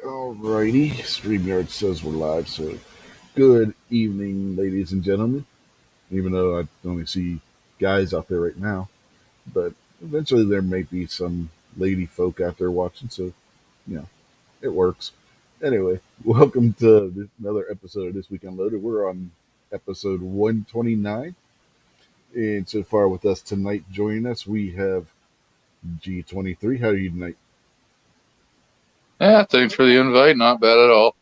Alrighty, StreamYard says we're live, so good evening, ladies and gentlemen. Even though I only see guys out there right now, but eventually there may be some lady folk out there watching, so you know it works. Anyway, welcome to another episode of This Week Unloaded. We're on episode 129, and so far with us tonight, joining us, we have G23. How are you tonight? Yeah, thanks for the invite. Not bad at all.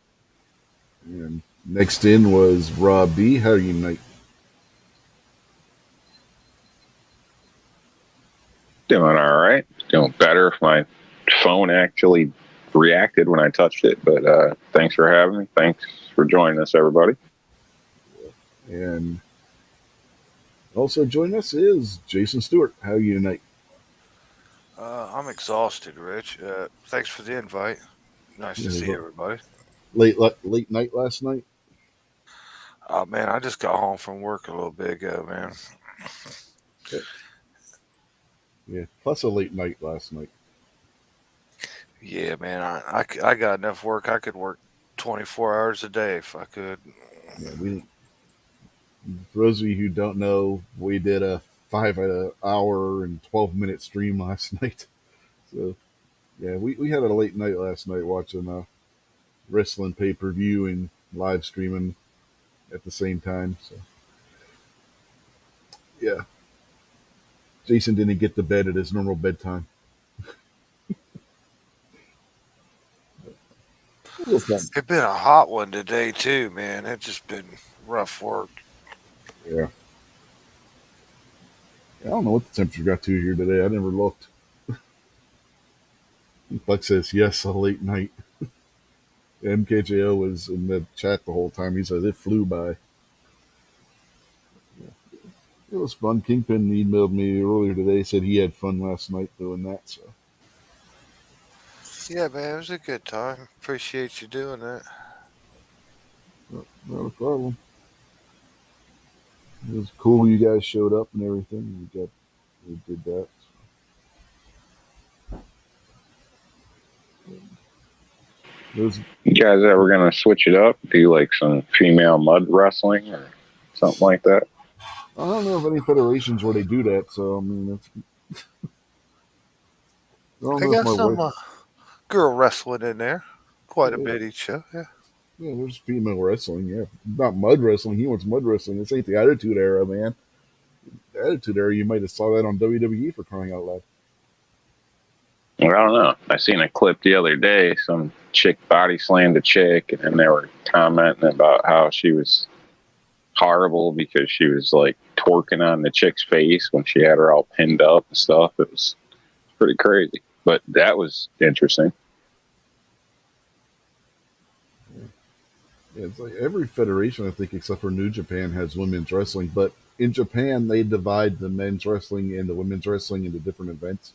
And next in was Rob B. How are you tonight? Doing all right. Doing better if my phone actually reacted when I touched it. But thanks for having me. Thanks for joining us, everybody. And also joining us is Jason Stewart. How are you tonight? I'm exhausted, Rich. Thanks for the invite. Nice to see everybody. Late night last night. Oh man, I just got home from work a little bit ago, man. Yeah, plus a late night last night. Yeah, man. I got enough work. I could work 24 hours a day if I could. Yeah, for those of you who don't know, we did a 5 hour and 12-minute stream last night. So yeah, we had a late night last night watching wrestling pay-per-view and live streaming at the same time. So yeah, Jason didn't get to bed at his normal bedtime. It's been a hot one today too, man. It's just been rough work. Yeah. I don't know what the temperature got to here today. I never looked. Buck says yes, a late night. MKJO was in the chat the whole time. He says it flew by. Yeah. It was fun. Kingpin emailed me earlier today, said he had fun last night doing that. So yeah, man, it was a good time. Appreciate you doing that. not a problem. It was cool you guys showed up and everything. We did that. You guys ever gonna switch it up? Do like some female mud wrestling or something like that? I don't know of any federations where they do that. So I mean, I got some girl wrestling in there. Quite a bit each show, yeah. Yeah, there's female wrestling. Yeah, not mud wrestling. He wants mud wrestling. This ain't the Attitude Era, man. The Attitude Era, you might have saw that on WWE for crying out loud. I don't know. I seen a clip the other day. Some chick body slammed a chick, and then they were commenting about how she was horrible because she was like twerking on the chick's face when she had her all pinned up and stuff. It was pretty crazy, but that was interesting. Yeah, it's like every federation, I think, except for New Japan, has women's wrestling. But in Japan, they divide the men's wrestling and the women's wrestling into different events.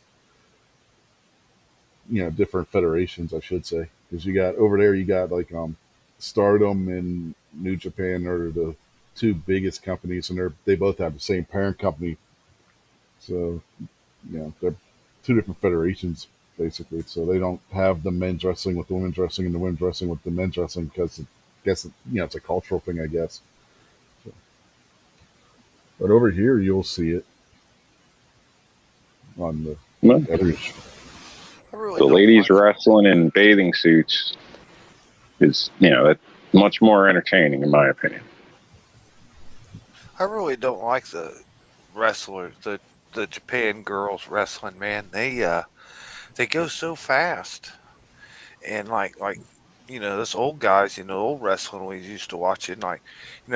Different federations, I should say, because you got over there, you got like Stardom and New Japan are the two biggest companies, and they both have the same parent company. So they're two different federations basically. So they don't have the men's wrestling with the women's wrestling and the women's wrestling with the men's wrestling because it's a cultural thing, I guess. So, but over here, you'll see it on the federation. The ladies wrestling in bathing suits is, much more entertaining, in my opinion. I really don't like the wrestlers, the Japan girls wrestling, man. They go so fast, and like this old guys, old wrestling we used to watch it, like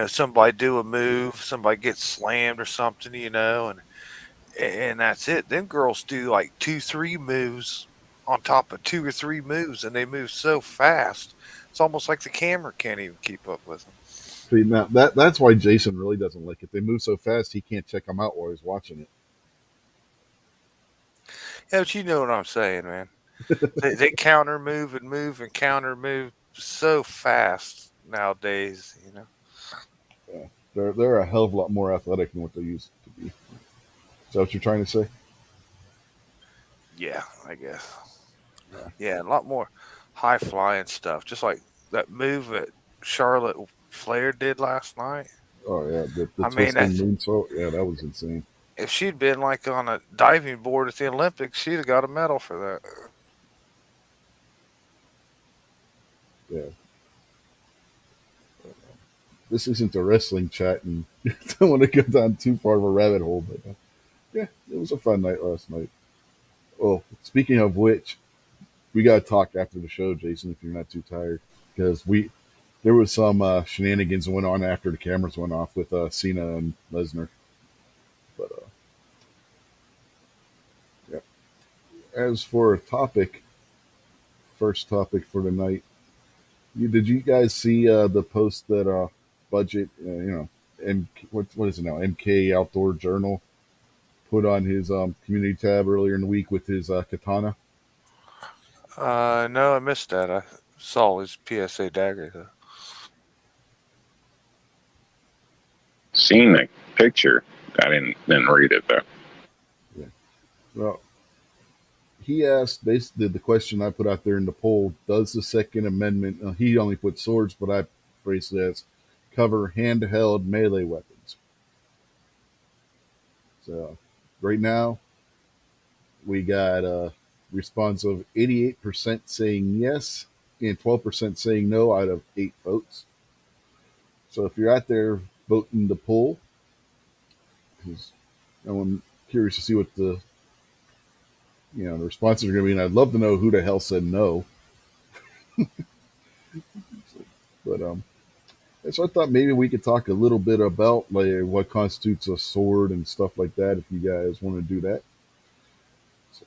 somebody do a move, somebody gets slammed or something, and that's it. Then girls do like 2-3 moves on top of 2 or 3 moves, and they move so fast. It's almost like the camera can't even keep up with them. See, now that's why Jason really doesn't like it. They move so fast he can't check them out while he's watching it. Yeah, but you know what I'm saying, man. they counter move and counter move so fast nowadays, Yeah, they're a hell of a lot more athletic than what they used to be. Is that what you're trying to say? Yeah, I guess. Yeah, a lot more high flying stuff, just like that move that Charlotte Flair did last night. Oh yeah, the I mean, twisting that's, moonsault. Yeah, that was insane. if she'd been like on a diving board at the Olympics, she'd have got a medal for that. Yeah, this isn't a wrestling chat, and don't want to go down too far of a rabbit hole, but yeah, it was a fun night last night. Oh, speaking of which, we got to talk after the show, Jason, if you're not too tired, because there was some shenanigans that went on after the cameras went off with Cena and Lesnar. But yeah, as for a topic, first topic for tonight, did you guys see the post that budget, what is it now, MK Outdoor Journal put on his community tab earlier in the week with his katana? No, I missed that. I saw his PSA dagger though. Seen the picture. I didn't read it though. Yeah. Well, he asked basically the question I put out there in the poll: does the Second Amendment? He only put swords, but I phrased it as cover handheld melee weapons. So right now we got a response of 88% saying yes and 12% saying no out of 8 votes. So if you're out there voting the poll, because I'm curious to see what the responses are going to be, and I'd love to know who the hell said no. But so I thought maybe we could talk a little bit about like what constitutes a sword and stuff like that. If you guys want to do that, so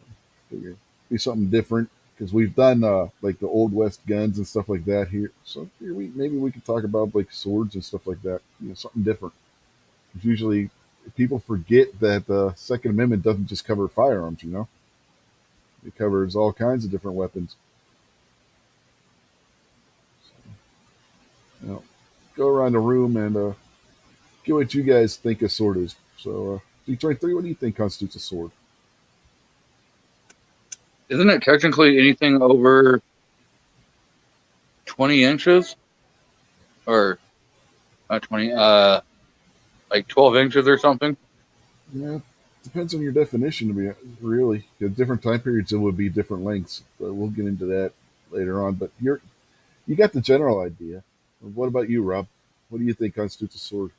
figure be something different because we've done like the old west guns and stuff like that here. So here maybe we could talk about like swords and stuff like that. Something different. Because usually people forget that the Second Amendment doesn't just cover firearms. It covers all kinds of different weapons. So, go around the room and get what you guys think a sword is. So, Detroit 3, what do you think constitutes a sword? Isn't it technically anything over 20 inches? Or not 20, like 12 inches or something? Yeah, depends on your definition, to be really. At different time periods, it would be different lengths, but we'll get into that later on. But you got the general idea. What about you, Rob? What do you think constitutes a sword?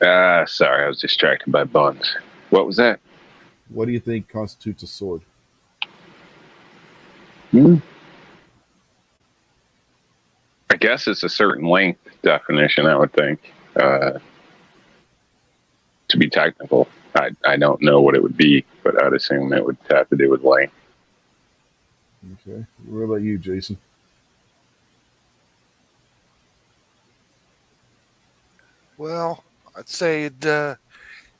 Sorry, I was distracted by buns. What was that? What do you think constitutes a sword? I guess it's a certain length definition, I would think. To be technical, I don't know what it would be, but I'd assume it would have to do with length. Okay. What about you, Jason? Well, I'd say it'd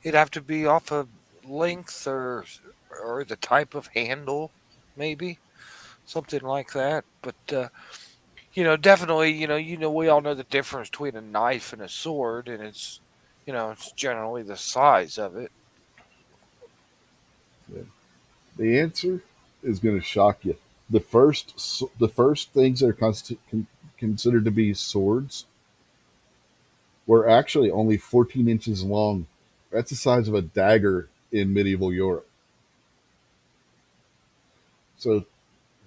have to be off of length or the type of handle, maybe something like that. But definitely, we all know the difference between a knife and a sword, and it's generally the size of it. Yeah. The answer is going to shock you. The first things that are considered to be swords were actually only 14 inches long. That's the size of a dagger in medieval Europe. So,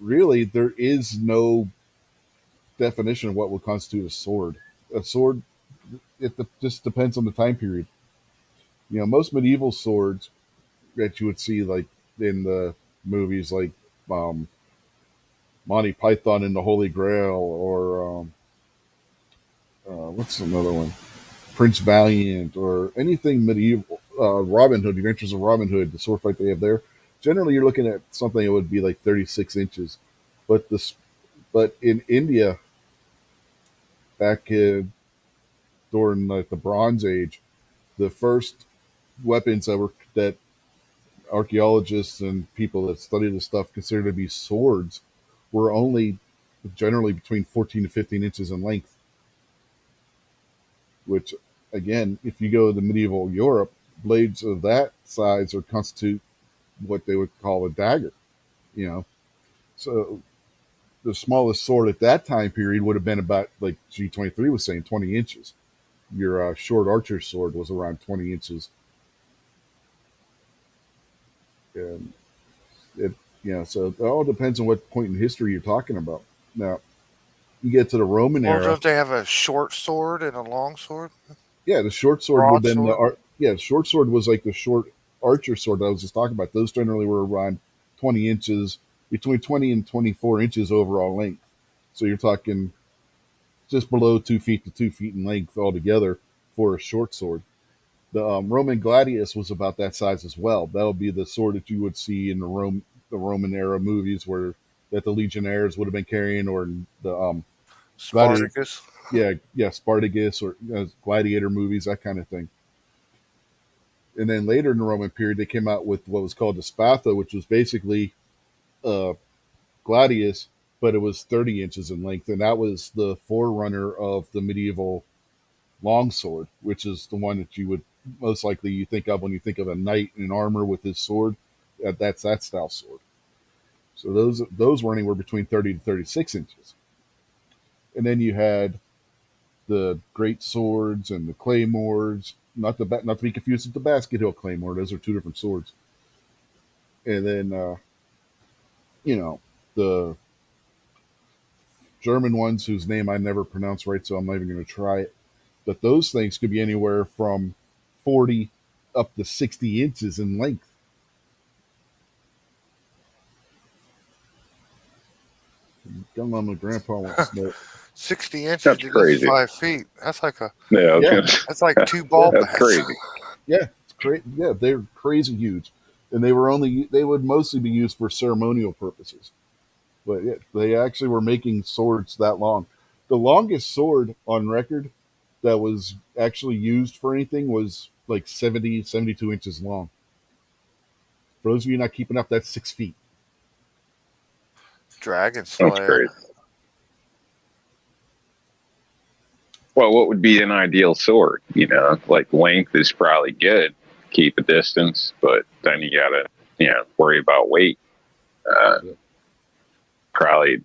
really, there is no definition of what would constitute a sword. A sword, just depends on the time period. Most medieval swords that you would see, like in the movies, like Monty Python and the Holy Grail, or what's another one? Prince Valiant, or anything medieval. Robin Hood, Adventures of Robin Hood, the sword fight they have there. Generally, you're looking at something that would be like 36 inches. But in India, back during like the Bronze Age, the first weapons that archaeologists and people that study this stuff consider to be swords were only generally between 14 to 15 inches in length. Which, again, if you go to medieval Europe, blades of that size constitute what they would call a dagger. So So the smallest sword at that time period would have been about, like G23 was saying, 20 inches. Your short archer sword was around 20 inches. And it, so it all depends on what point in history you're talking about. Now, you get to the Roman Well, era. don't they have a short sword and a long sword? Yeah, the short sword would have been Broadsword? the short sword was like the short archer sword that I was just talking about. Those generally were around 20 inches, between 20 and 24 inches overall length. So you're talking just below 2 feet to 2 feet in length altogether for a short sword. The Roman gladius was about that size as well. That would be the sword that you would see in the Roman era movies, where that the legionnaires would have been carrying, or the gladiator, Spartacus? Spartacus, or gladiator movies, that kind of thing. And then later in the Roman period, they came out with what was called the spatha, which was basically gladius, but it was 30 inches in length, and that was the forerunner of the medieval longsword, which is the one that you would most likely you think of when you think of a knight in armor with his sword. That's that style sword. So those were anywhere between 30 to 36 inches. And then you had the great swords and the claymores, not to be confused with the basket hill claymore. Those are two different swords. And then the German ones whose name I never pronounce right, so I'm not even going to try it. But those things could be anywhere from 40 up to 60 inches in length. Come on, my grandpa wants to know. 60 inches That's to crazy. 5 feet. That's like Yeah, Yeah. that's like 2 ball that's bats. crazy. Yeah, it's great. Yeah, they're crazy huge, and they would mostly be used for ceremonial purposes. But yeah, they actually were making swords that long. The longest sword on record that was actually used for anything was like 70, 72 inches long. For those of you not keeping up, that's 6 feet. Dragon That's Slayer. crazy. Well, what would be an ideal sword? Like length is probably good, keep a distance, but then you gotta, worry about weight. Probably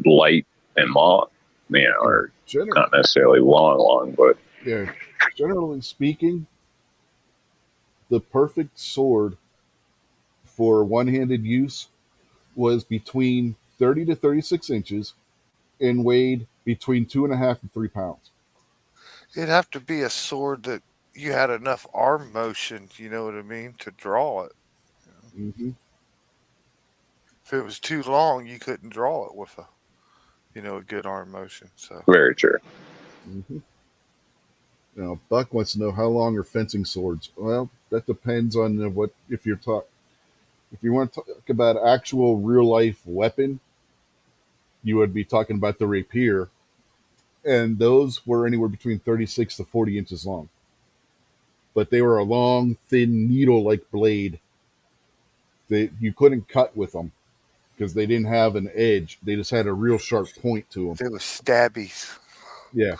light and long, or not necessarily long, but Yeah, generally speaking, the perfect sword for one-handed use was between 30 to 36 inches and weighed between 2.5 and 3 pounds. It'd have to be a sword that you had enough arm motion, you know what I mean, to draw it. Mm-hmm. If it was too long, you couldn't draw it with a good arm motion. So very true. Mm-hmm. Now, Buck wants to know how long are fencing swords. Well, that depends on what if you want to talk about actual real life weapon, you would be talking about the rapier, and those were anywhere between 36 to 40 inches long. But they were a long, thin needle-like blade. You couldn't cut with them because they didn't have an edge. They just had a real sharp point to them. they were stabbies. Yeah,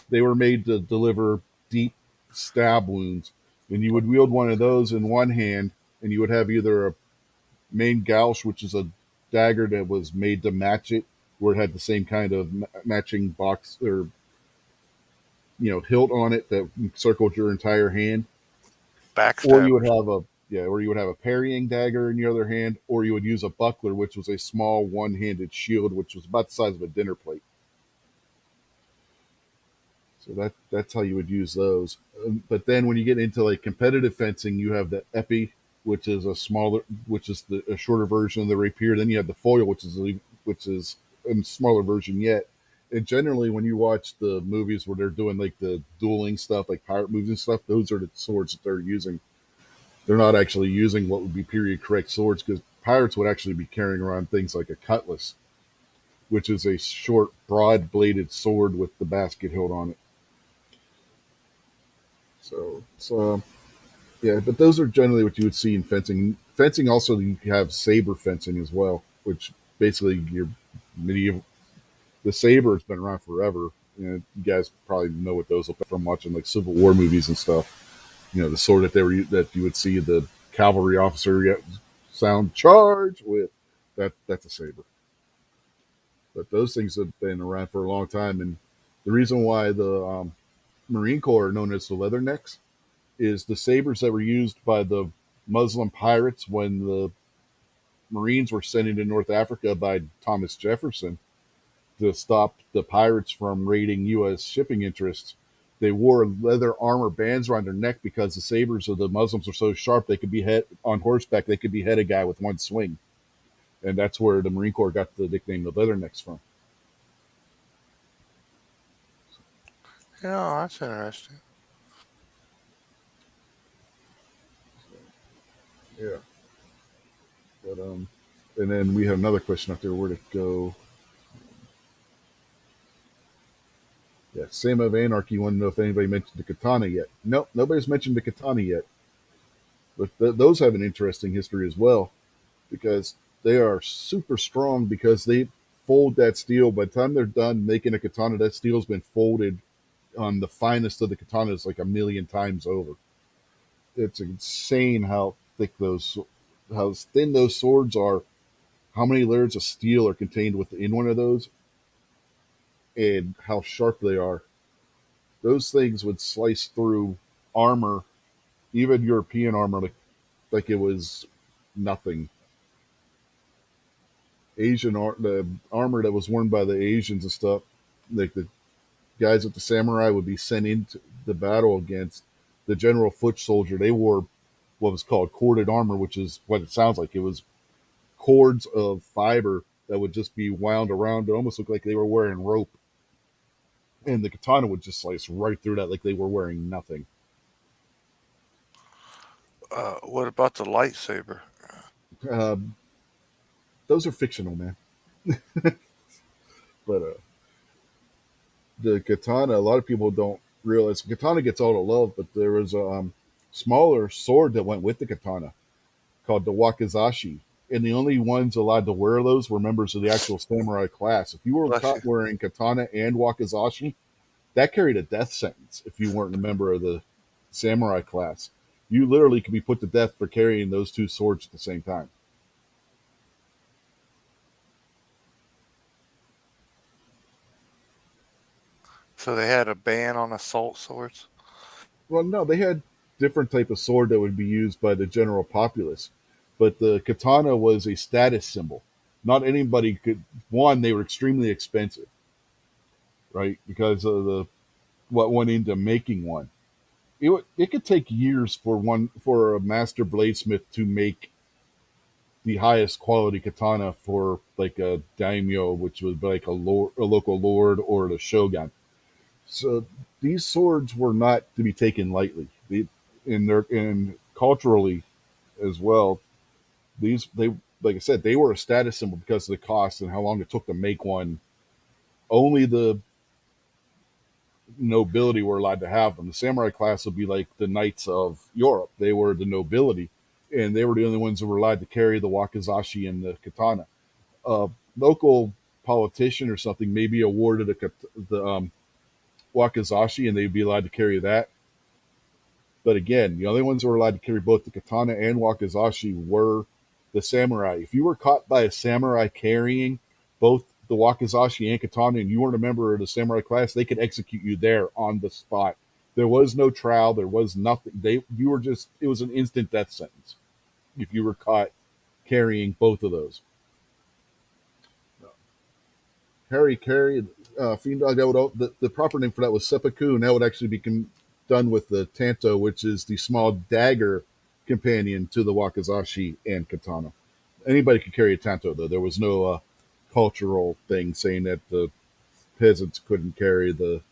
they were made to deliver deep stab wounds. And you would wield one of those in one hand, and you would have either a main gouge, which is a dagger that was made to match it, where it had the same kind of matching box or hilt on it that circled your entire hand, or you Backstab. would have a parrying dagger in the other hand, or you would use a buckler, which was a small one-handed shield, which was about the size of a dinner plate. So that's how you would use those. But then when you get into like competitive fencing, you have the épée, which is a shorter version of the rapier. Then you have the foil, which is a smaller version yet. And generally, when you watch the movies where they're doing like the dueling stuff, like pirate movies and stuff, those are the swords that they're using. They're not actually using what would be period correct swords, because pirates would actually be carrying around things like a cutlass, which is a short, broad bladed sword with the basket hilt on it. So yeah, but those are generally what you would see in fencing. Fencing also, you have saber fencing as well, which basically your medieval. The saber has been around forever. You guys probably know what those are from watching like Civil War movies and stuff. The sword that you would see the cavalry officer sound charge with. That's a saber. But those things have been around for a long time, and the reason why the Marine Corps are known as the Leathernecks is the sabers that were used by the Muslim pirates when the Marines were sent into North Africa by Thomas Jefferson to stop the pirates from raiding U.S. shipping interests. They wore leather armor bands around their neck because the sabers of the Muslims were so sharp they could be hit on horseback. They could behead a guy with one swing, and that's where the Marine Corps got the nickname the Leathernecks from. Yeah, that's interesting. Yeah, but and then we have another question up there. Where to go? Yeah, Same of Anarchy wanted to know if anybody mentioned the katana yet. Nope, nobody's mentioned the katana yet. But those have an interesting history as well because they are super strong because they fold that steel. By the time they're done making a katana, that steel's been folded on the finest of the katanas like a million times over. It's insane how how thin those swords are, how many layers of steel are contained within one of those, and how sharp they are. Those things would slice through armor, even European armor, like it was nothing. The armor that was worn by the Asians and stuff, like the guys with the samurai would be sent into the battle against the general foot soldier. They wore what was called corded armor, which is what it sounds like. It was cords of fiber that would just be wound around. It almost looked like they were wearing rope, and the katana would just slice right through that like they were wearing nothing. What about the lightsaber? Um, those are fictional, man. But the katana, a lot of people don't realize the katana gets all the love, but there was a smaller sword that went with the katana called the wakizashi. And the only ones allowed to wear those were members of the actual samurai class. If you were Bless you. caught wearing katana and wakizashi, that carried a death sentence if you weren't a member of the samurai class. You literally could be put to death for carrying those two swords at the same time. So they had a ban on assault swords. Well, no, they had different type of sword that would be used by the general populace, but the katana was a status symbol. Not anybody could. One, they were extremely expensive, right? Because of the what went into making one. It could take years for a master bladesmith to make the highest quality katana for like a daimyo, which was like a local lord, or the shogun. So these swords were not to be taken lightly. And culturally as well, they like I said, they were a status symbol because of the cost and how long it took to make one. Only the nobility were allowed to have them. The samurai class would be like the knights of Europe. They were the nobility, and they were the only ones who were allowed to carry the wakizashi and the katana. A local politician or something may be awarded the wakizashi, and they'd be allowed to carry that. But again, the only ones who were allowed to carry both the katana and wakizashi were the samurai. If you were caught by a samurai carrying both the wakizashi and katana, and you weren't a member of the samurai class, they could execute you there on the spot. There was no trial. There was nothing. It was an instant death sentence if you were caught carrying both of those. Harry carried Fiend Dog. The proper name for that was seppuku, and that would actually be done with the tanto, which is the small dagger companion to the wakizashi and katana. Anybody could carry a tanto, though. There was no cultural thing saying that the peasants couldn't carry the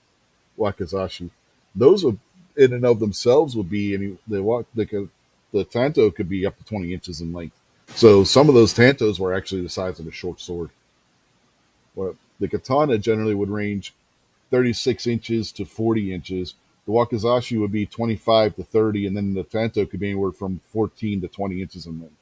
wakizashi. Those would, in and of themselves, would be the tanto could be up to 20 inches in length. So some of those tantos were actually the size of a short sword. Well, the katana generally would range 36 inches to 40 inches. The wakizashi would be 25 to 30, and then the tanto could be anywhere from 14 to 20 inches in length.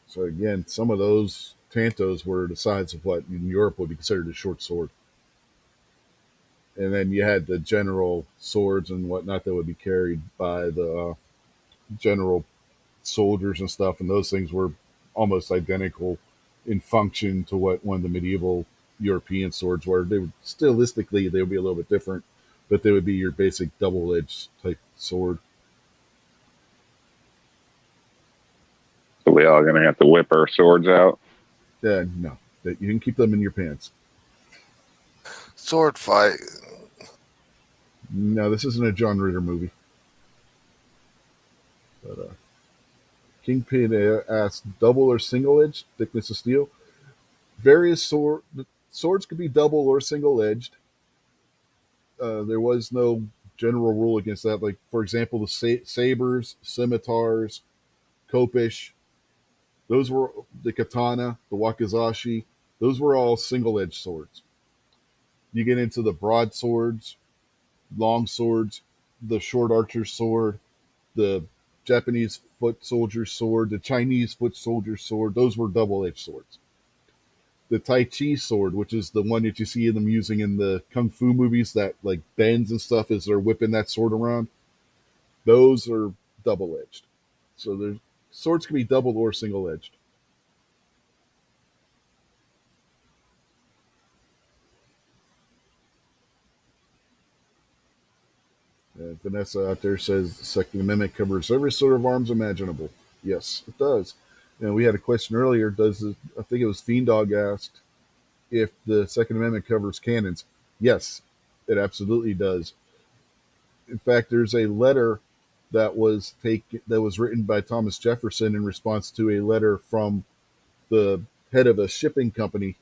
So again, some of those tantos were the size of what in Europe would be considered a short sword. And then you had the general swords and whatnot that would be carried by the general soldiers and stuff, and those things were almost identical in function to what one of the medieval European swords were. They would stylistically they would be a little bit different, but they would be your basic double-edged type sword. So we all gonna have to whip our swords out. Yeah, no, that you can keep them in your pants. Sword fight. No, this isn't a John Ritter movie. But Kingpin asks, double or single edged thickness of steel. Various swords could be double or single edged. There was no general rule against that. Like for example, the sabers, scimitars, kopish. Those were the katana, the wakizashi. Those were all single edged swords. You get into the broadswords, long swords, the short archer's sword, the Japanese foot soldier's sword, the Chinese foot soldier's sword. Those were double edged swords. The Tai Chi sword, which is the one that you see them using in the kung fu movies that like bends and stuff as they're whipping that sword around, those are double edged. So there's swords can be double or single edged. Vanessa out there says the Second Amendment covers every sort of arms imaginable. Yes, it does. And we had a question earlier. I think it was Fiend Dog asked if the Second Amendment covers cannons. Yes, it absolutely does. In fact, there's a letter that was written by Thomas Jefferson in response to a letter from the head of a shipping company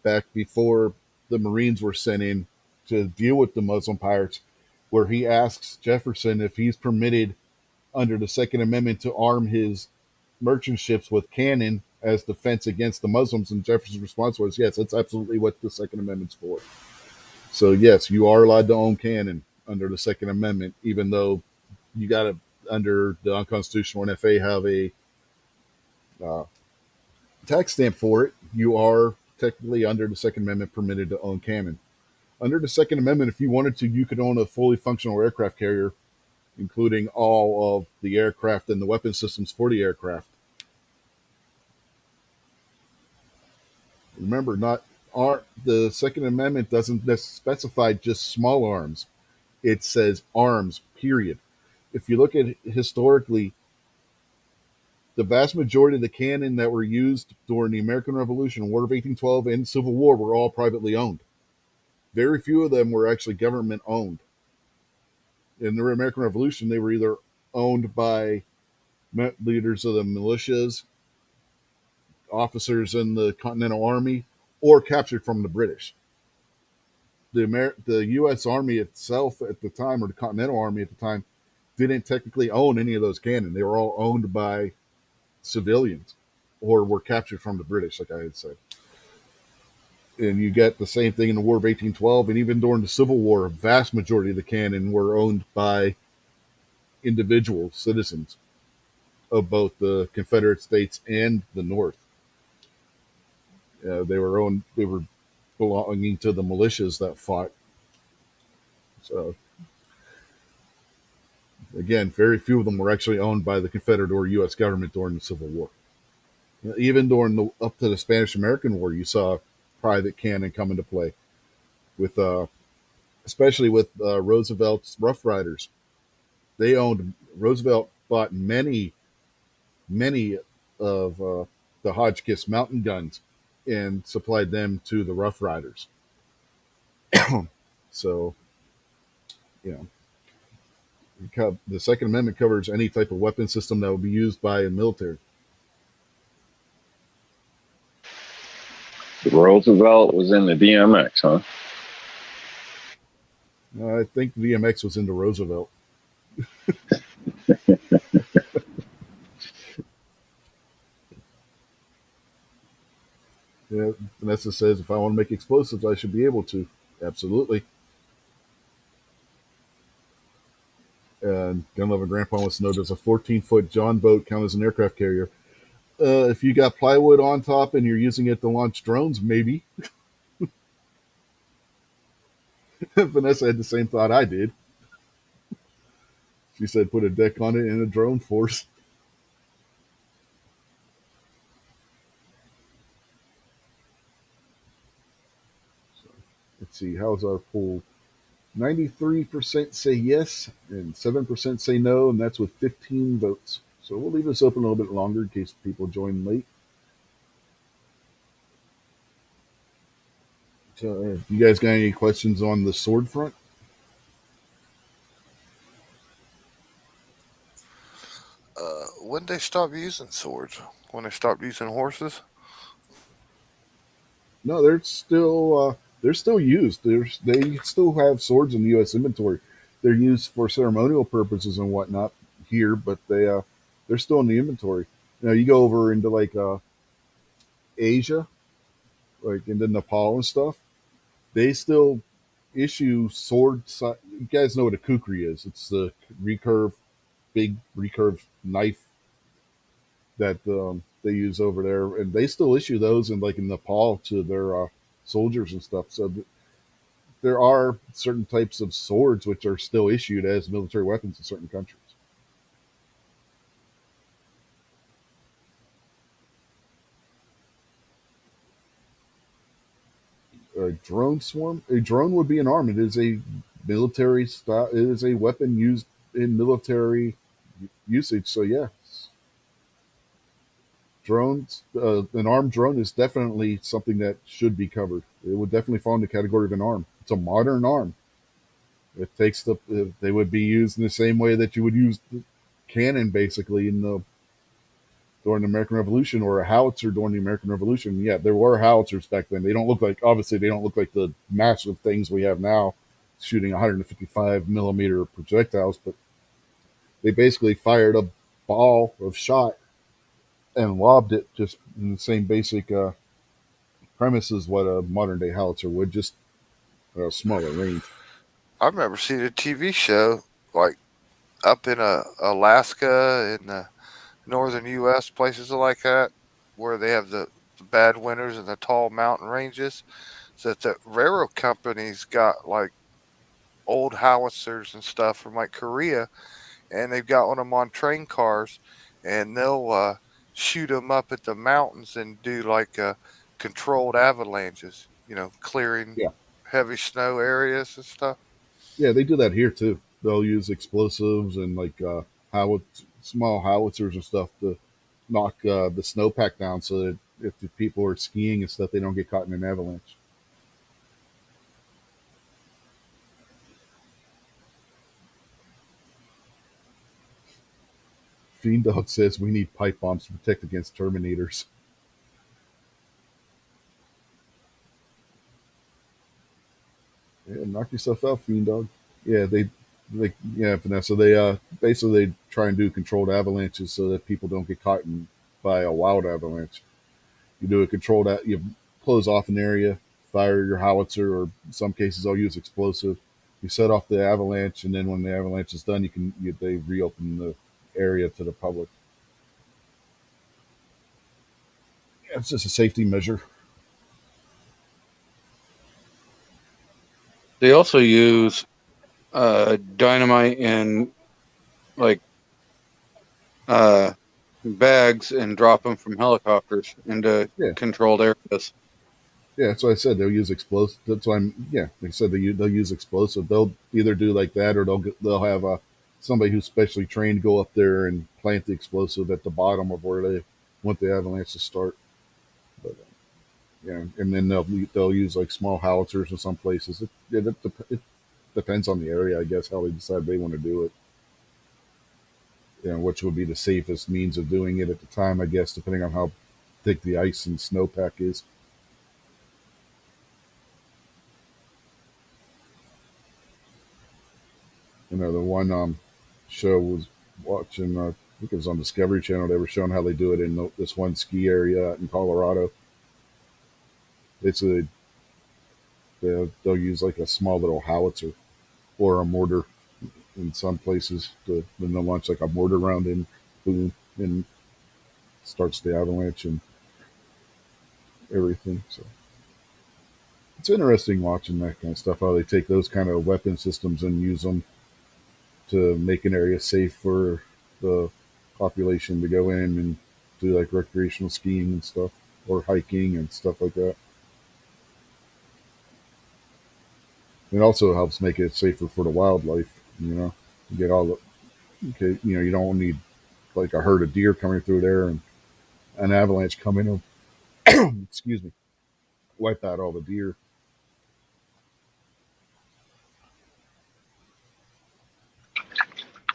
back before the Marines were sent in to deal with the Muslim pirates, where he asks Jefferson if he's permitted under the Second Amendment to arm his merchant ships with cannon as defense against the Muslims. And Jefferson's response was, yes, that's absolutely what the Second Amendment's for. So, yes, you are allowed to own cannon under the Second Amendment, even though you got to, under the unconstitutional NFA, have a tax stamp for it. You are technically under the Second Amendment permitted to own cannon. Under the Second Amendment, if you wanted to, you could own a fully functional aircraft carrier, including all of the aircraft and the weapon systems for the aircraft. Remember, the Second Amendment doesn't specify just small arms. It says arms, period. If you look at historically, the vast majority of the cannon that were used during the American Revolution, War of 1812, and Civil War were all privately owned. Very few of them were actually government owned. In the American Revolution, they were either owned by leaders of the militias, officers in the Continental Army, or captured from the British. The U.S. Army itself at the time, or the Continental Army at the time, didn't technically own any of those cannon. They were all owned by civilians or were captured from the British, like I had said. And you get the same thing in the War of 1812, and even during the Civil War, a vast majority of the cannon were owned by individual citizens of both the Confederate States and the North. They were belonging to the militias that fought. So again, very few of them were actually owned by the Confederate or U.S. government during the Civil War. Even during up to the Spanish-American War, you saw private cannon come into play, with especially with Roosevelt's Rough Riders. Roosevelt bought many of the Hotchkiss mountain guns and supplied them to the Rough Riders. So, you know, the Second Amendment covers any type of weapon system that will be used by a military. Roosevelt was in the DMX, huh? I think DMX was into Roosevelt. Yeah, Vanessa says, if I want to make explosives, I should be able to. Absolutely. And Gun Loving Grandpa wants to know, does a 14-foot John boat count as an aircraft carrier? If you got plywood on top and you're using it to launch drones, maybe. Vanessa had the same thought I did. She said put a deck on it and a drone force. let's see, how's our poll? 93% say yes and 7% say no, and that's with 15 votes. So we'll leave this open a little bit longer in case people join late. So, you guys got any questions on the sword front? When they stop using swords? When they stopped using horses? No, they're still used. They still have swords in the U.S. inventory. They're used for ceremonial purposes and whatnot here, but they're still in the inventory. You go over into like Asia, like into Nepal and stuff. They still issue sword. You guys know what a kukri is? It's the big recurve knife that they use over there, and they still issue those in Nepal to their soldiers and stuff. So there are certain types of swords which are still issued as military weapons in certain countries. A drone swarm. A drone would be an arm. It is a military style. It is a weapon used in military usage. So yeah, drones. An armed drone is definitely something that should be covered. It would definitely fall in the category of an arm. It's a modern arm. It takes they would be used in the same way that you would use the cannon basically during the American Revolution, or a howitzer during the American Revolution. Yeah, there were howitzers back then. They don't look like the massive things we have now, shooting 155 millimeter projectiles, but they basically fired a ball of shot and lobbed it just in the same basic premise as what a modern day howitzer would, just a smaller range. I remember seeing a TV show like up in Alaska and the northern U.S. places like that, where they have the bad winters and the tall mountain ranges. So that the railroad companies got like old howitzers and stuff from like Korea, and they've got them on train cars, and they'll shoot them up at the mountains and do like controlled avalanches. Clearing Yeah, heavy snow areas and stuff. yeah, they do that here too. They'll use explosives and small howitzers and stuff to knock the snowpack down, so that if the people are skiing and stuff, they don't get caught in an avalanche. Fiend Dog says we need pipe bombs to protect against Terminators. Yeah, knock yourself out, Fiend Dog. Yeah, yeah, Vanessa. They basically they try and do controlled avalanches so that people don't get caught by a wild avalanche. You do a you close off an area, fire your howitzer, or in some cases they'll use explosive. You set off the avalanche, and then when the avalanche is done, they reopen the area to the public. Yeah, it's just a safety measure. They also use dynamite in like bags and drop them from helicopters into Yeah, controlled areas. yeah, that's what I said. They'll use explosive. That's why yeah. They said they'll use explosive. They'll either do like that, or they'll have somebody who's specially trained go up there and plant the explosive at the bottom of where they want the avalanche to start. But yeah, and then they'll use like small howitzers in some places. It depends on the area, I guess, how they decide they want to do it. Which would be the safest means of doing it at the time, I guess, depending on how thick the ice and snowpack is. The one show was watching. I think it was on Discovery Channel. They were showing how they do it in this one ski area out in Colorado. It's they'll use like a small little howitzer or a mortar in some places. Then they'll launch like a mortar round in, boom, and starts the avalanche and everything. So it's interesting watching that kind of stuff. How they take those kind of weapon systems and use them to make an area safe for the population to go in and do like recreational skiing and stuff, or hiking and stuff like that. It also helps make it safer for the wildlife. You get all the okay. You don't need like a herd of deer coming through there and an avalanche coming and excuse me, wipe out all the deer.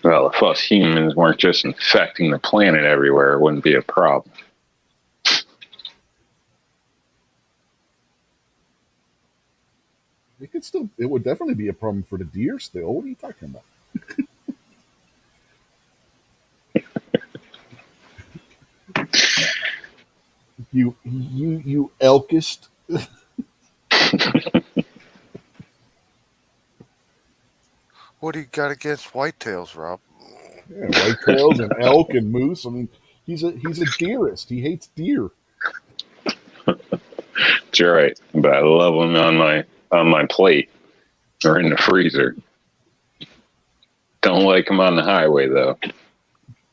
Well, if us humans weren't just infecting the planet everywhere, it wouldn't be a problem. It would definitely be a problem for the deer still. What are you talking about? You elkist. What do you got against whitetails, Rob? Yeah, whitetails and elk and moose. I mean, he's a deerist. He hates deer. That's right. But I love them on my plate or in the freezer. Don't like them on the highway though.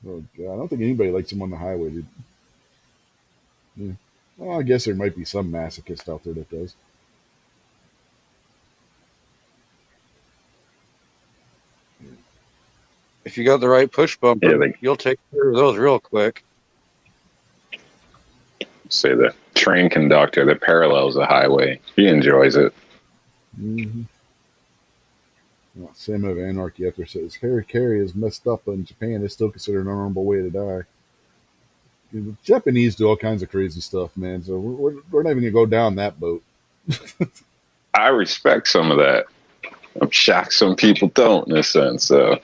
Oh, God, I don't think anybody likes him on the highway, dude. Yeah. Well, I guess there might be some masochist out there that does. If you got the right push bumper, Yeah, they you'll take care of those real quick. say the train conductor that parallels the highway. He enjoys it. Mm-hmm. Well, Sam of Anarchy after says Harry Carey is messed up, but in Japan it's still considered an honorable way to die. The Japanese do all kinds of crazy stuff, man. So we're not even gonna go down that boat. I respect some of that. I'm shocked some people don't in a sense. So,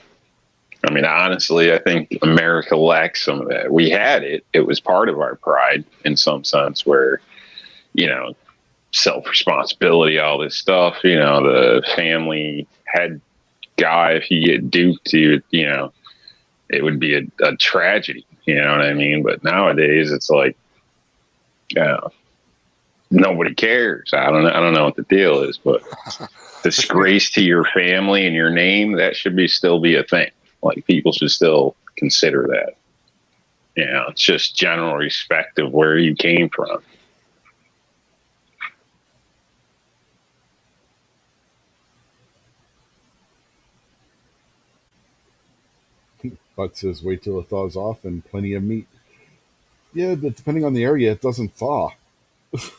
I mean, honestly, I think America lacks some of that. We had it. It was part of our pride in some sense where, self-responsibility, all this stuff, the family head guy, if you get duped, it would be a tragedy. You know what I mean? But nowadays it's like, nobody cares. I don't know what the deal is, but disgrace to your family and your name, that should still be a thing. Like people should still consider that. It's just general respect of where you came from. Buck says wait till it thaws off and plenty of meat. Yeah, but depending on the area, it doesn't thaw. If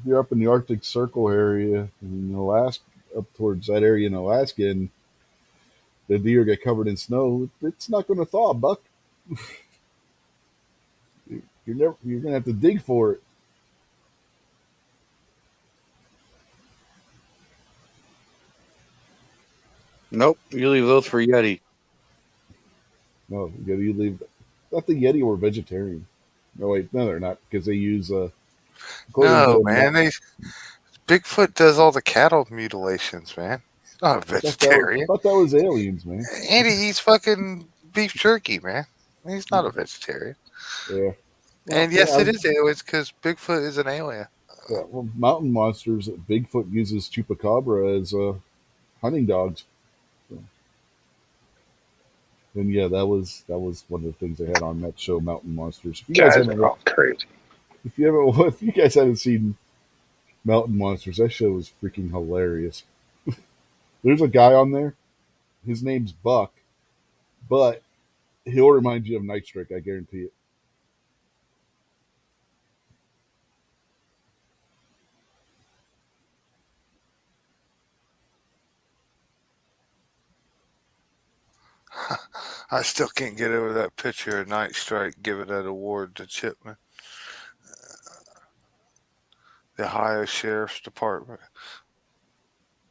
you're up in the Arctic Circle area in Alaska, up towards that area in Alaska, and the deer get covered in snow, it's not going to thaw, Buck. You're going to have to dig for it. Nope, you leave those for Yeti. No, you leave. I thought the Yeti were vegetarian. No, wait, no, they're not because they use. No, man. Bigfoot does all the cattle mutilations, man. He's not a I vegetarian. thought that was aliens, man. Andy eats fucking beef jerky, man. He's not a vegetarian. Yeah. And yes, it is aliens because Bigfoot is an alien. Yeah, well, mountain monsters. Bigfoot uses chupacabra as hunting dogs. So. And yeah, that was one of the things they had on that show, Mountain Monsters. If you guys are all crazy. If you guys haven't seen Mountain Monsters, that show was freaking hilarious. There's a guy on there. His name's Buck, but he'll remind you of Nightstrike. I guarantee it. I still can't get over that picture of Nightstrike giving that award to Chipman, the Ohio Sheriff's Department.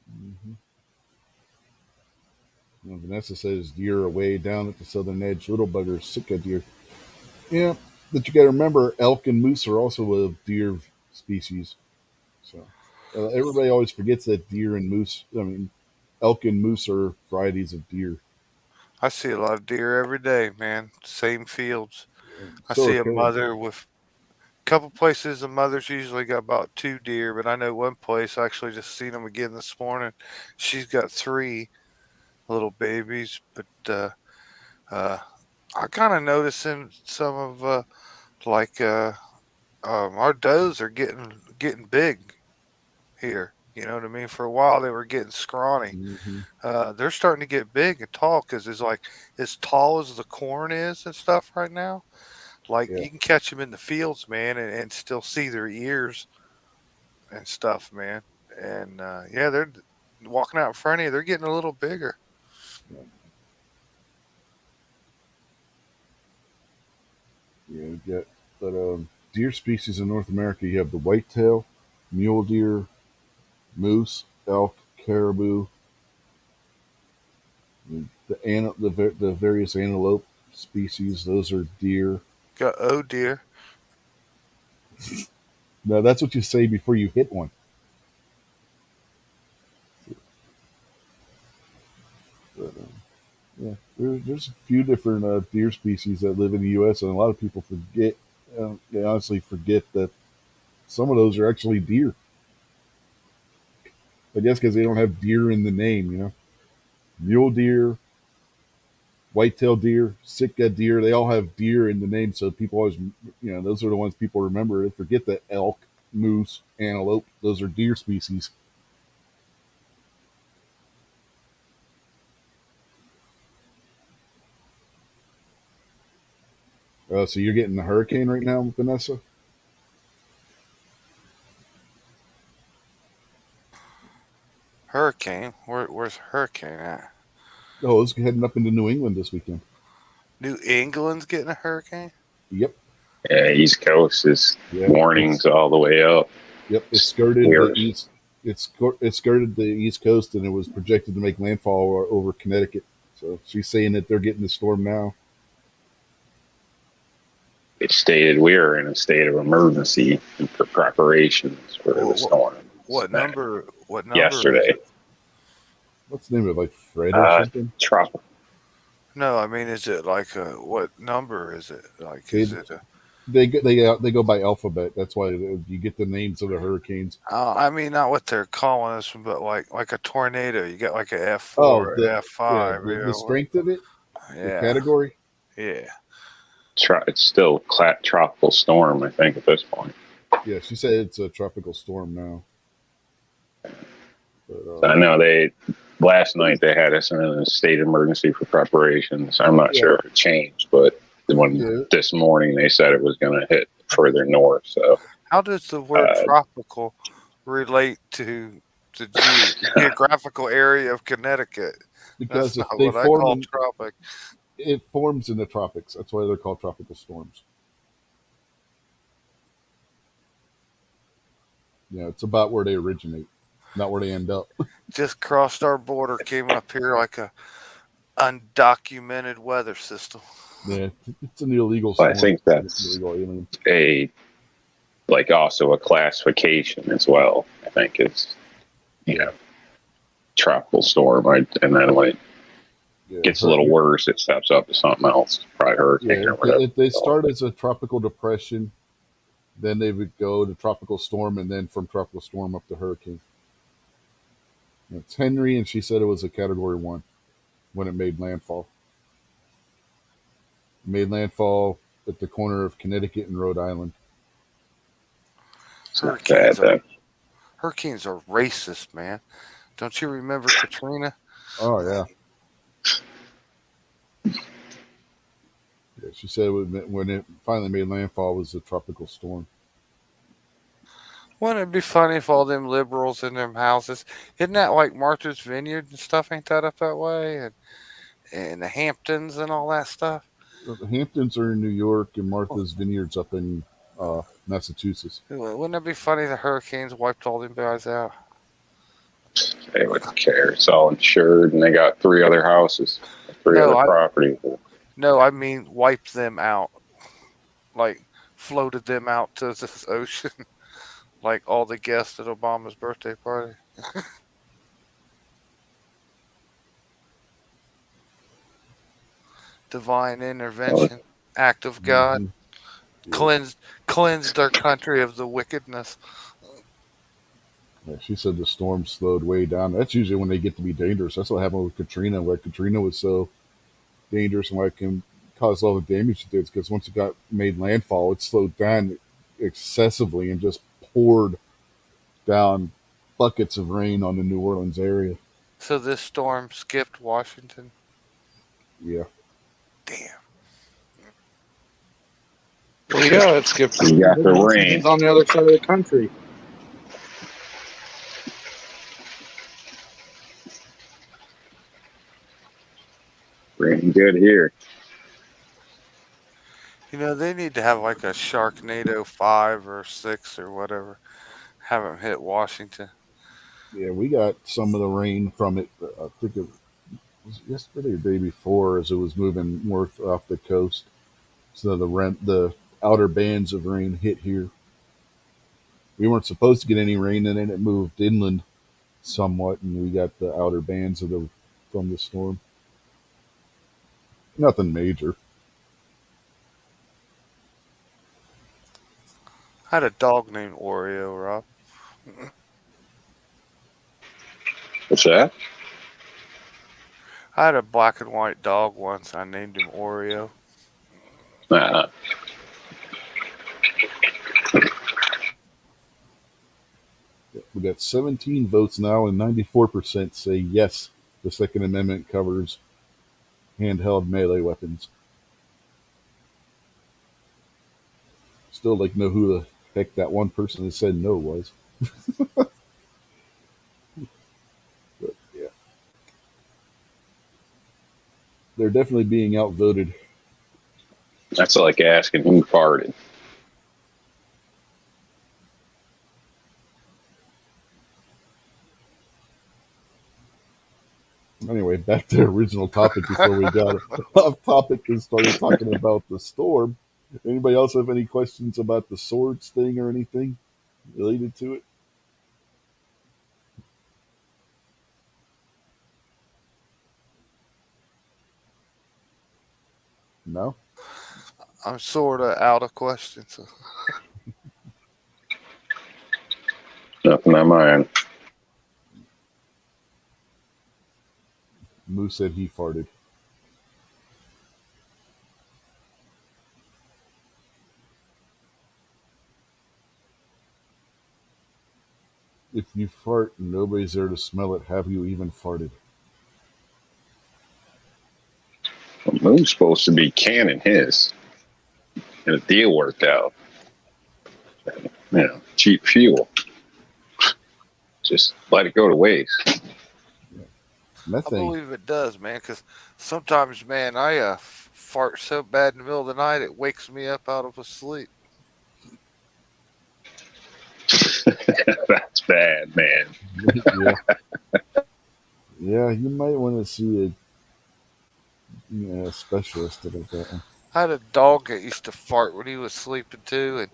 Mm-hmm. Well, Vanessa says deer are way down at the southern edge. Little buggers, sick of deer. Yeah, but you got to remember, elk and moose are also a deer species. So everybody always forgets that deer and moose. I mean, elk and moose are varieties of deer. I see a lot of deer every day, man. Same fields. I So see a okay. mother with a couple places. The mother's usually got about 2 deer, but I know one place I actually just seen them again this morning. She's got 3 little babies, but I kind of noticing some of our does are getting big. here. You know what I mean? For a while they were getting scrawny. Mm-hmm. They're starting to get big and tall because it's like as tall as the corn is and stuff right now. Like Yeah. you can catch them in the fields, man, and still see their ears and stuff, man. And yeah, they're walking out in front of you. They're getting a little bigger. Yeah, you get, but deer species in North America, you have the whitetail, mule deer, moose, elk, caribou, the various antelope species. Those are deer. Got oh deer. Now that's what you say before you hit one. But, yeah, there's a few different deer species that live in the U.S. and a lot of people forget. They honestly forget that some of those are actually deer. I guess because they don't have deer in the name, mule deer, whitetail deer, Sitka deer. They all have deer in the name, so people always, those are the ones people remember. They forget that elk, moose, antelope. Those are deer species. So you're getting the hurricane right now, Vanessa? Hurricane. Where's hurricane at? Oh, it's heading up into New England this weekend. New England's getting a hurricane. Yep. Yeah, East Coast is Yeah. warnings all the way up. Yep. It skirted Weird. the east. It skirted the East Coast, and it was projected to make landfall over Connecticut. So she's saying that they're getting the storm now. It stated we are in a state of emergency for preparations for the storm. What number? What number? Yesterday. What's the name of it? Like Fred or something? Tropical. No, I mean, is it like what number is it? Like, is it? They go by alphabet. That's why you get the names of the hurricanes. I mean, not what they're calling us, but like a tornado. You got like a F4, F5. Yeah, the strength of it, yeah, the category. yeah. It's still tropical storm, I think, at this point. Yeah, she said it's a tropical storm now. But, I know last night they had us in a state of emergency for preparations. I'm not sure if it changed, but this morning they said it was going to hit further north. So how does the word tropical relate to the geographical area of Connecticut? Because that's not they what I call tropic. It forms in the tropics. That's why they're called tropical storms. Yeah, it's about where they originate, not where they end up. Just crossed our border, came up here like a undocumented weather system. Yeah, it's an illegal storm. I think that's also a classification as well. I think it's tropical storm, right? And then when it gets a little worse, it steps up to something else, probably hurricane or whatever. They start as a tropical depression, then they would go to tropical storm, and then from tropical storm up to hurricane. It's Henry, and she said it was a Category 1 when it made landfall. It made landfall at the corner of Connecticut and Rhode Island. Hurricanes are racist, man. Don't you remember Katrina? Oh, yeah. Yeah, she said when it finally made landfall, it was a tropical storm. Wouldn't it be funny if all them liberals in them houses, isn't that like Martha's Vineyard and stuff? Ain't that up that way? And the Hamptons and all that stuff? The Hamptons are in New York, and Martha's Vineyard's up in Massachusetts. Wouldn't it be funny the hurricanes wiped all them guys out? They wouldn't care. It's all insured, and they got 3 other houses, other properties. No, I mean wiped them out. Like floated them out to this ocean. Like all the guests at Obama's birthday party. Divine intervention, act of God, cleansed our country of the wickedness. Yeah, she said the storm slowed way down. That's usually when they get to be dangerous. That's what happened with Katrina. Why Katrina was so dangerous and why it can cause all the damage it did, because once it got made landfall, it slowed down excessively and just poured down buckets of rain on the New Orleans area. So this storm skipped Washington. Yeah. Damn. Well, yeah, it skipped. You got the rain. Washington's on the other side of the country. Raining good here. You know, they need to have like a Sharknado 5 or 6 or whatever. Have them hit Washington. Yeah, we got some of the rain from it. I think it was yesterday or the day before as it was moving north off the coast. So the outer bands of rain hit here. We weren't supposed to get any rain, and then it moved inland somewhat, and we got the outer bands from the storm. Nothing major. I had a dog named Oreo, Rob. What's that? I had a black and white dog once. I named him Oreo. Nah. We got 17 votes now, and 94% say yes, the Second Amendment covers handheld melee weapons. Still like to know who the heck that one person that said no was. But yeah. They're definitely being outvoted. That's like asking who farted. Anyway, back to the original topic before we got off topic and started talking about the storm. Anybody else have any questions about the swords thing or anything related to it? No? I'm sort of out of questions. Nothing on my end. Moose said he farted. If you fart and nobody's there to smell it, have you even farted? Well, Moon's supposed to be canning his. And the deal worked out. Cheap fuel. Just let it go to waste. I Methane. believe it does, man, because sometimes, man, I fart so bad in the middle of the night it wakes me up out of a sleep. That's bad, man. Yeah. Yeah, you might want to see a specialist about that one. I had a dog that used to fart when he was sleeping too, and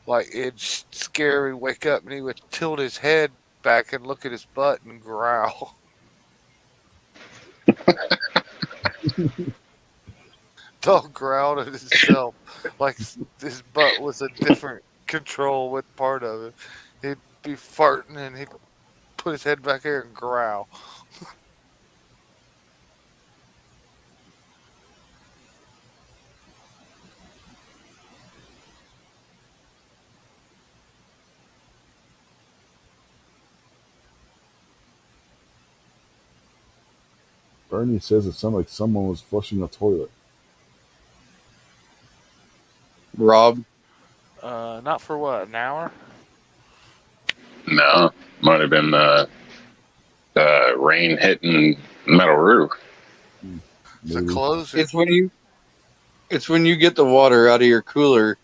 like it'd scare him, wake up, and he would tilt his head back and look at his butt and growl. Dog growled at himself like his butt was a different control with part of it. He'd be farting and he'd put his head back here and growl. Bernie says it sounded like someone was flushing a toilet. Rob, Not for what, an hour? No. Might have been rain hitting metal roof. It's a Maybe. closer. it's when you get the water out of your cooler,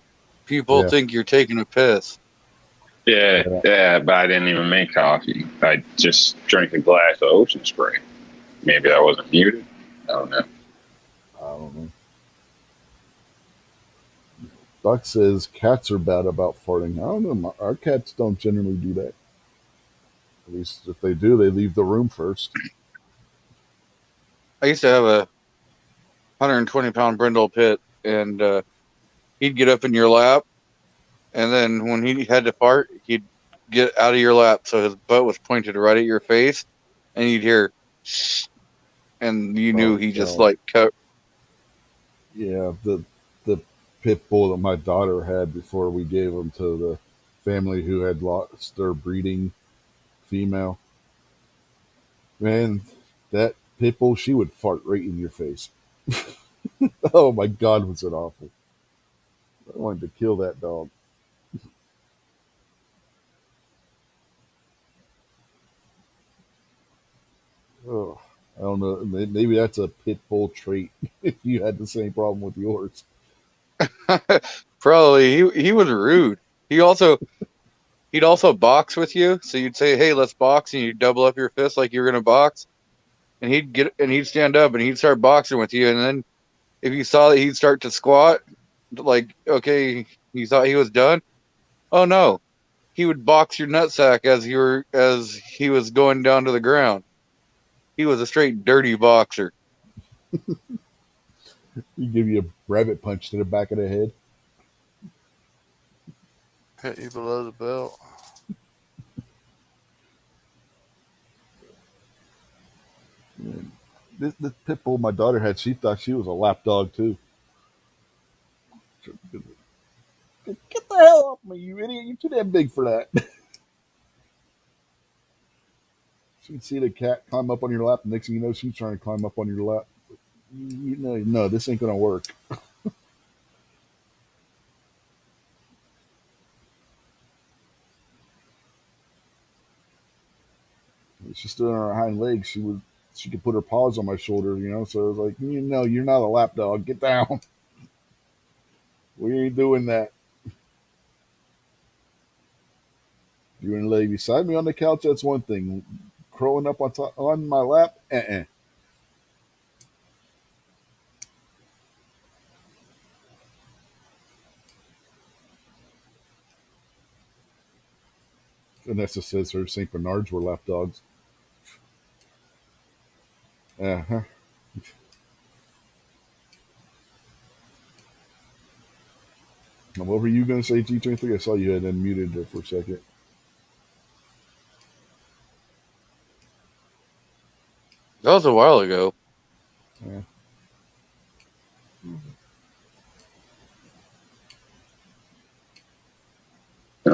people Yeah. think you're taking a piss. Yeah, but I didn't even make coffee. I just drank a glass of Ocean Spray. Maybe I wasn't muted. I don't know. I don't know. Doc says cats are bad about farting. I don't know. Our cats don't generally do that. At least if they do, they leave the room first. I used to have a 120-pound brindle pit, and he'd get up in your lap, and then when he had to fart, he'd get out of your lap, so his butt was pointed right at your face, and you'd hear, and you knew he just no. like cut. Yeah, the pit bull that my daughter had before we gave him to the family who had lost their breeding female. Man, that pit bull, she would fart right in your face. Oh my God, was it awful. I wanted to kill that dog. Oh, I don't know. Maybe that's a pit bull trait if you had the same problem with yours. Probably he was rude. He'd also box with you. So you'd say, "Hey, let's box," and you'd double up your fist like you were gonna box, and he'd stand up and he'd start boxing with you. And then if you saw that he'd start to squat, like okay, he thought he was done. Oh no, he would box your nutsack as he was going down to the ground. He was a straight dirty boxer. He give you a rabbit punch to the back of the head. Hit you below the belt. This pit bull my daughter had, she thought she was a lap dog too. Get the hell off me, you idiot! You're too damn big for that. She'd see the cat climb up on your lap, and next thing you know, she's trying to climb up on your lap. You know, no, this ain't gonna work. She stood on her hind legs. She could put her paws on my shoulder, you know. So I was like, you're not a lap dog. Get down. We ain't doing that. You want to lay beside me on the couch? That's one thing. Crawling up on my lap? Vanessa says her St. Bernards were lap dogs. Uh-huh. Now, what were you going to say, G23? I saw you had unmuted there for a second. That was a while ago. Yeah.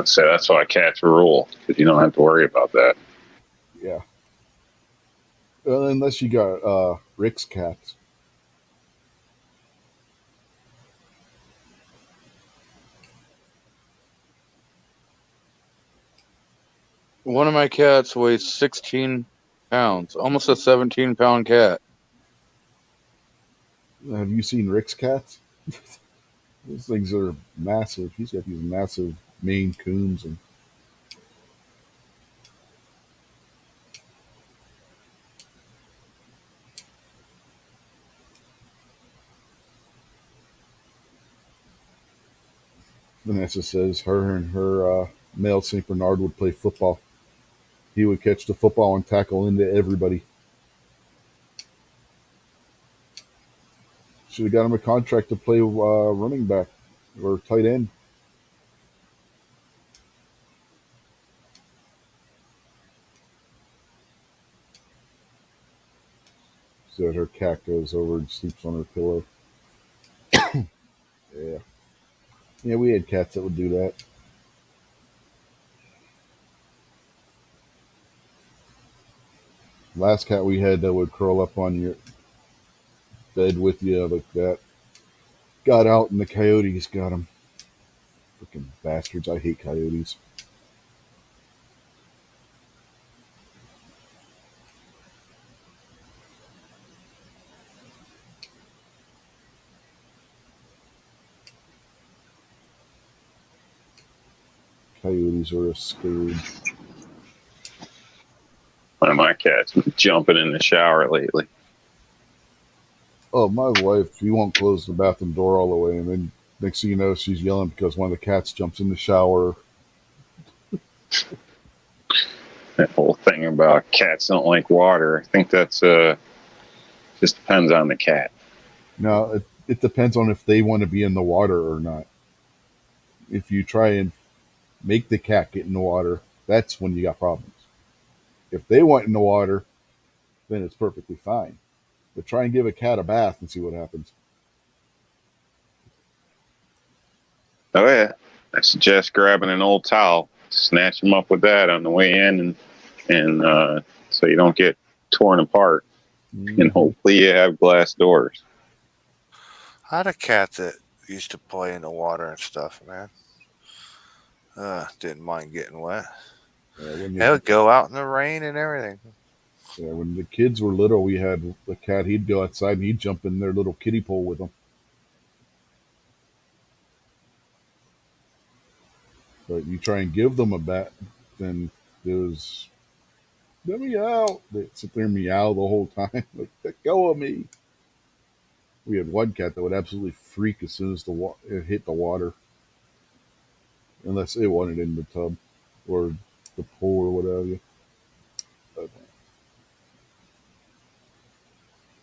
So that's why cats rule, because you don't have to worry about that. Yeah. Unless you got Rick's cats. One of my cats weighs 16 pounds, almost a 17-pound cat. Have you seen Rick's cats? Those things are massive. He's got these massive Maine Coons and Vanessa says her and her male St. Bernard would play football. He would catch the football and tackle into everybody. Should have got him a contract to play running back or tight end. So her cat goes over and sleeps on her pillow. Yeah. Yeah, we had cats that would do that. Last cat we had that would curl up on your bed with you like that. Got out and the coyotes got him. Freaking bastards. I hate coyotes. Coyotes are a scourge. One of my cats been jumping in the shower lately. Oh, my wife, she won't close the bathroom door all the way, and then next thing you know, she's yelling because one of the cats jumps in the shower. That whole thing about cats don't like water, I think that's just depends on the cat. Now, it depends on if they want to be in the water or not. If you try and make the cat get in the water, that's when you got problems. If they want in the water, then it's perfectly fine. But try and give a cat a bath and see what happens. Oh yeah, I suggest grabbing an old towel, snatch them up with that on the way in, and and so you don't get torn apart. And Mhm. hopefully you have glass doors. I had a cat that used to play in the water and stuff, man. Didn't mind getting wet. Yeah, when It would go out in the rain and everything. when the kids were little, we had a cat. He'd go outside and he'd jump in their little kiddie pool with them. But you try and give them a bat, then it was let me out. They'd sit there and meow the whole time. Like, let go of me. We had one cat that would absolutely freak as soon as it hit the water, unless it wanted in the tub or the pool or whatever. But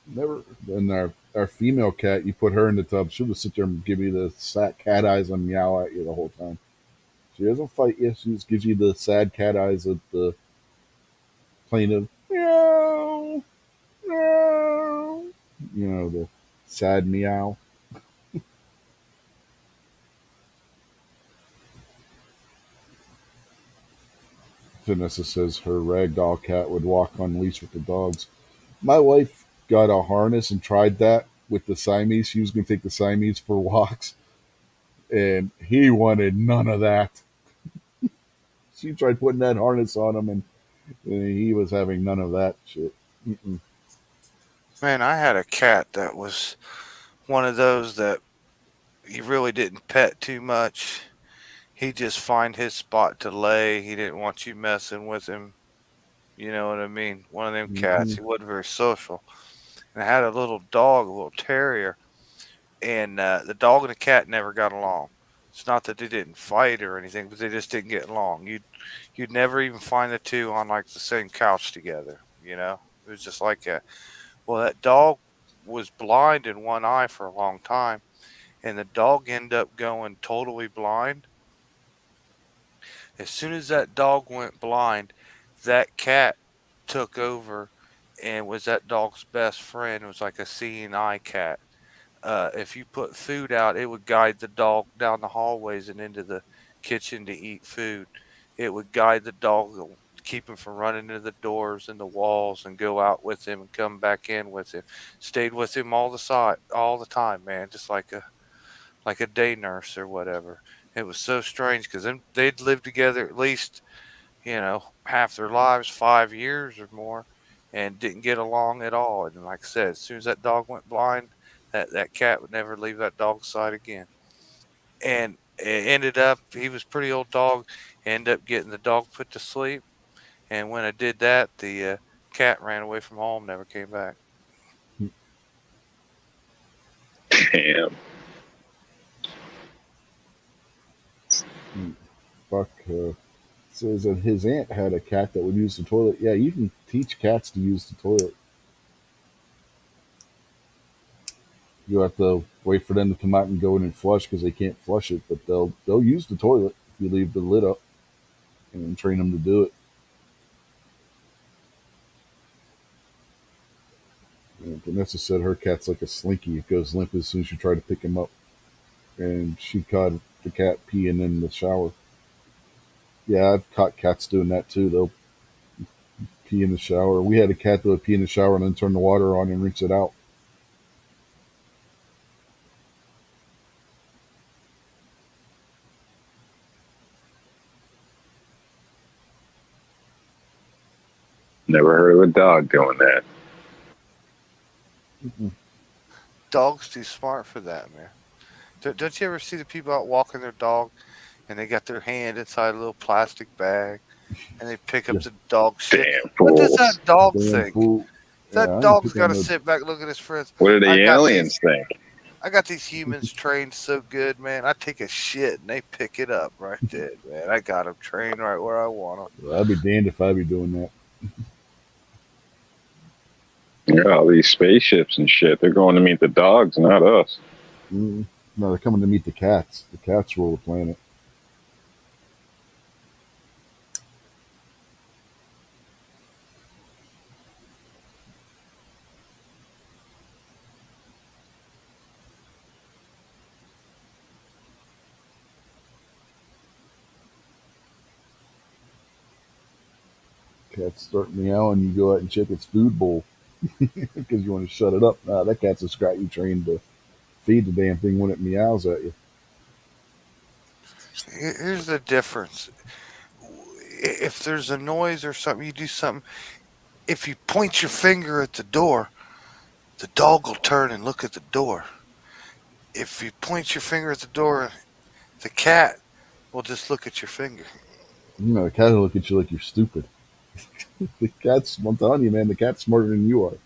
never. Then our female cat, you put her in the tub, she'll just sit there and give you the sad cat eyes and meow at you the whole time. She doesn't fight you. She just gives you the sad cat eyes of the plaintive meow, meow. The sad meow. Vanessa says her ragdoll cat would walk on leash with the dogs. My wife got a harness and tried that with the Siamese. She was going to take the Siamese for walks, and he wanted none of that. She tried putting that harness on him, and he was having none of that shit. Mm-mm. Man, I had a cat that was one of those that you really didn't pet too much. He'd just find his spot to lay. He didn't want you messing with him. You know what I mean? One of them cats. Mm-hmm. He wasn't very social. And I had a little dog, a little terrier, and the dog and the cat never got along. It's not that they didn't fight or anything, but they just didn't get along. You'd never even find the two on like the same couch together. It was just like that. Well, that dog was blind in one eye for a long time, and the dog ended up going totally blind. As soon as that dog went blind, that cat took over and was that dog's best friend. It was like a seeing eye cat. If you put food out, it would guide the dog down the hallways and into the kitchen to eat food. It would guide the dog, keep him from running into the doors and the walls, and go out with him and come back in with him. Stayed with him all the time, man, just like a day nurse or whatever. It was so strange because they'd lived together at least half their lives, 5 years or more, and didn't get along at all. And like I said, as soon as that dog went blind, that cat would never leave that dog's side again. And it ended up, he was a pretty old dog, ended up getting the dog put to sleep. And when I did that, the cat ran away from home, never came back. Damn. Buck says that his aunt had a cat that would use the toilet. Yeah, you can teach cats to use the toilet. You have to wait for them to come out and go in and flush because they can't flush it, but they'll use the toilet if you leave the lid up and train them to do it. And Vanessa said her cat's like a slinky. It goes limp as soon as you try to pick him up. And she caught the cat peeing in the shower. Yeah, I've caught cats doing that too. They'll pee in the shower. We had a cat that would pee in the shower and then turn the water on and rinse it out. Never heard of a dog doing that. Mm-mm. Dogs too smart for that, man. Don't you ever see the people out walking their dog and they got their hand inside a little plastic bag and they pick up Yeah. the dog shit? Damn What does fools. that dog Damn think? fool. Yeah, That I ain't dog's picking got to no. sit back, look at his friends. What do the I got aliens think? I got these humans trained so good, man. I take a shit and they pick it up right there, man. I got them trained right where I want them. I'd be damned if I'd be doing that. Yeah, all these spaceships and shit. They're going to meet the dogs, not us. Mm. No, they're coming to meet the cats. The cats rule the planet. Cat's start meowing, you go out and check its food bowl because you want to shut it up. Nah, that cat's a scratchy trained to feed the damn thing when it meows at you. Here's the difference. If there's a noise or something, you do something. If you point your finger at the door, the dog will turn and look at the door. If you point your finger at the door, the cat will just look at your finger. You know, the cat will look at you like you're stupid. The cat's, I'm telling you, man, the cat's smarter than you are.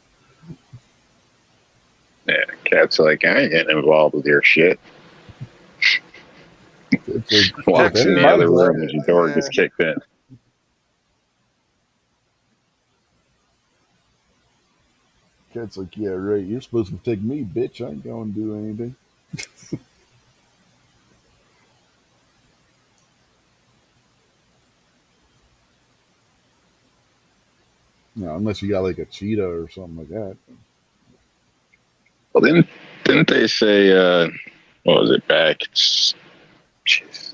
Yeah, cat's like, I ain't getting involved with your shit. It's like, Walks in the my other bad. room as your door gets kicked in. Cat's like, yeah, right. You're supposed to take me, bitch. I ain't going to do anything. No, unless you got like a cheetah or something like that. Well, didn't they say, what was it back? Jeez,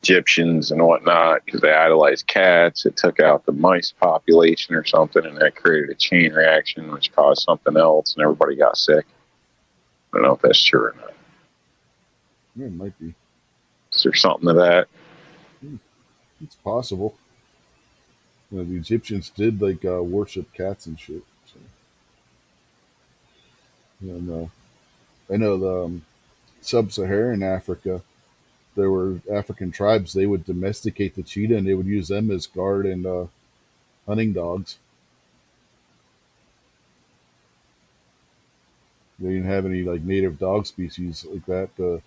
Egyptians and whatnot, because they idolized cats. It took out the mice population or something, and that created a chain reaction, which caused something else, and everybody got sick. I don't know if that's true or not. Yeah, it might be. Is there something to that? It's possible. You know, the Egyptians did like worship cats and shit. So, and I know the sub-Saharan Africa, there were African tribes. They would domesticate the cheetah and they would use them as guard and hunting dogs. They didn't have any like native dog species like that.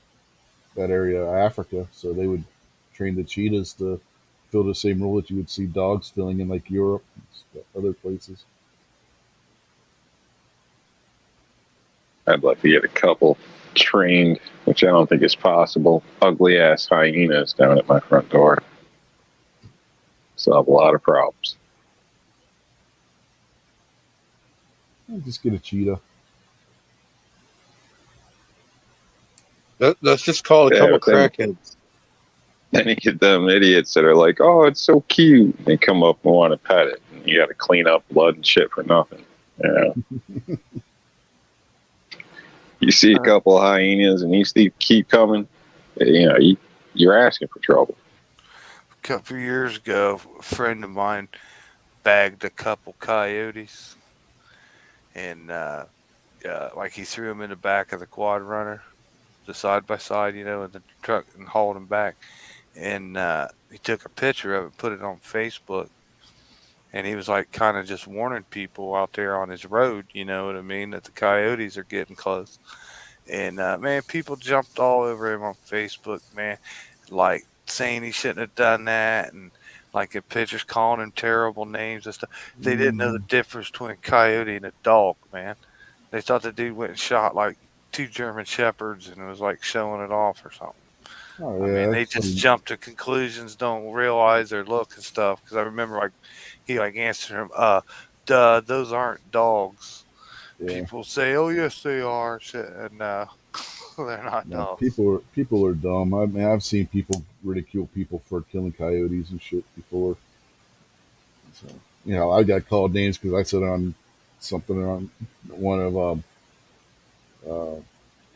That area of Africa, so they would train the cheetahs to fill the same role that you would see dogs filling in like Europe and other places. I'd like to get a couple trained, which I don't think is possible, ugly ass hyenas down at my front door. Solve a lot of problems. Just get a cheetah. Let's just call a Yeah, couple but then- crackheads. Then you get them idiots that are like, oh, it's so cute. They come up and want to pet it. And you got to clean up blood and shit for nothing. Yeah. You see a couple of hyenas and you keep coming, you're asking for trouble. A couple of years ago, a friend of mine bagged a couple coyotes, and like he threw them in the back of the quad runner, the side by side, in the truck, and hauled them back. And he took a picture of it, put it on Facebook, and he was like kind of just warning people out there on his road, you know what I mean, that the coyotes are getting close. And man, people jumped all over him on Facebook, man, like saying he shouldn't have done that, and like in pictures calling him terrible names and stuff. They didn't know the difference between a coyote and a dog, man. They thought the dude went and shot like 2 German shepherds and was like showing it off or something. Oh, I yeah, mean, they that's just some- jump to conclusions, don't realize their look and stuff. Because I remember, like, he like answered him, "Duh, those aren't dogs." yeah. People say, "Oh, yes, they are," shit, and they're not No, dogs. people are dumb. I mean, I've seen people ridicule people for killing coyotes and shit before. So, I got called names because I said on something on one of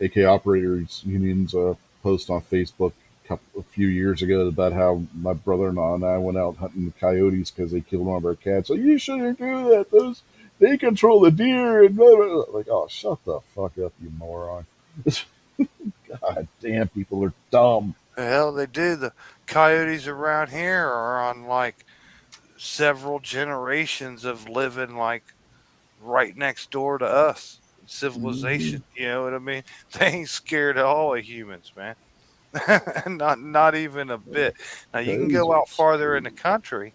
AK Operators Union's post on Facebook a few years ago about how my brother-in-law and I went out hunting coyotes because they killed one of our cats. Like, you shouldn't do that. They control the deer and blah, blah, blah. Like, oh, shut the fuck up, you moron. God damn, people are dumb. The hell they do. The coyotes around here are on like several generations of living like right next door to us. Civilization, you know what I mean? They ain't scared at all of humans, man. not even a bit. Now you can go out farther in the country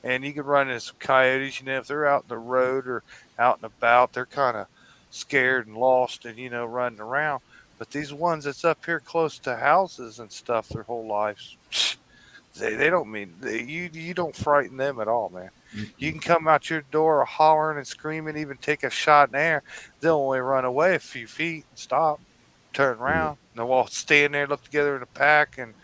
and you can run into some coyotes, if they're out in the road or out and about, they're kind of scared and lost and running around. But these ones that's up here close to houses and stuff their whole lives, they don't mean you don't frighten them at all, man. You can come out your door hollering and screaming, even take a shot in the air. They'll only run away a few feet and stop, turn around. They'll all stand there, look together in a pack, and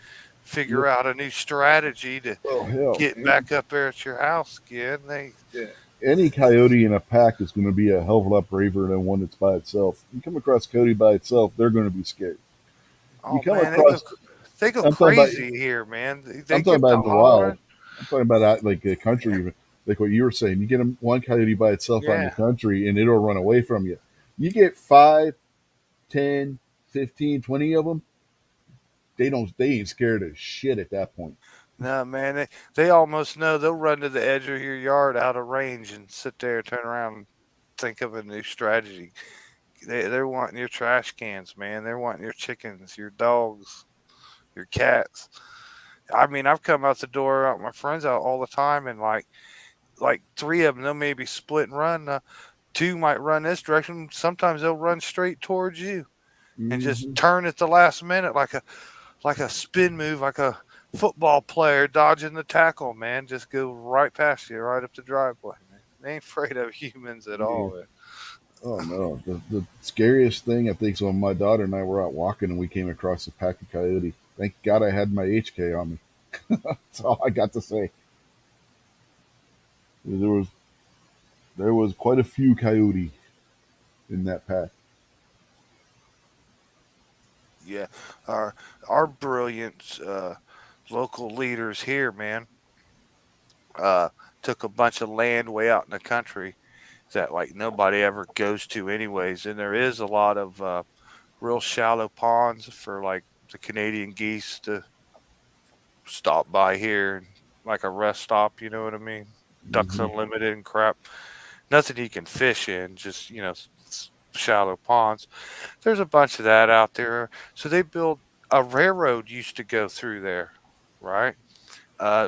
figure out a new strategy to Oh hell, get back up there at your house again. any coyote in a pack is going to be a hell of a lot braver than one that's by itself. You come across coyote by itself, they're going to be scared. You Oh come man, across, they go I'm talking about, crazy here, man. They I'm talking get about to in the wild. hollering. I'm talking about out like a country, like what you were saying. You get one coyote by itself out in the Yeah. country, and it'll run away from you. You get 5, 10, 15, 20 of them. They ain't scared of shit at that point. No, man, they almost know they'll run to the edge of your yard out of range and sit there, turn around, and think of a new strategy. They're wanting your trash cans, man. They're wanting your chickens, your dogs, your cats. I mean, I've come out the door, out my friends out all the time, and like three of them, they'll maybe split and run. Two might run this direction. Sometimes they'll run straight towards you and just Hmm. turn at the last minute like a spin move, like a football player dodging the tackle, man. Just go right past you, right up the driveway, man. They ain't afraid of humans at Yeah. all, man. Oh no, the scariest thing I think is when my daughter and I were out walking and we came across a pack of coyote. Thank God I had my HK on me. That's all I got to say. There was quite a few coyote in that pack. Yeah, our our brilliant local leaders here, man, uh, took a bunch of land way out in the country that like nobody ever goes to anyways, and there is a lot of real shallow ponds for like the Canadian geese to stop by here, and like a rest stop. You know what I mean? Ducks Hmm. Unlimited and crap. Nothing he can fish in, just shallow ponds. There's a bunch of that out there. So they built a railroad used to go through there, right?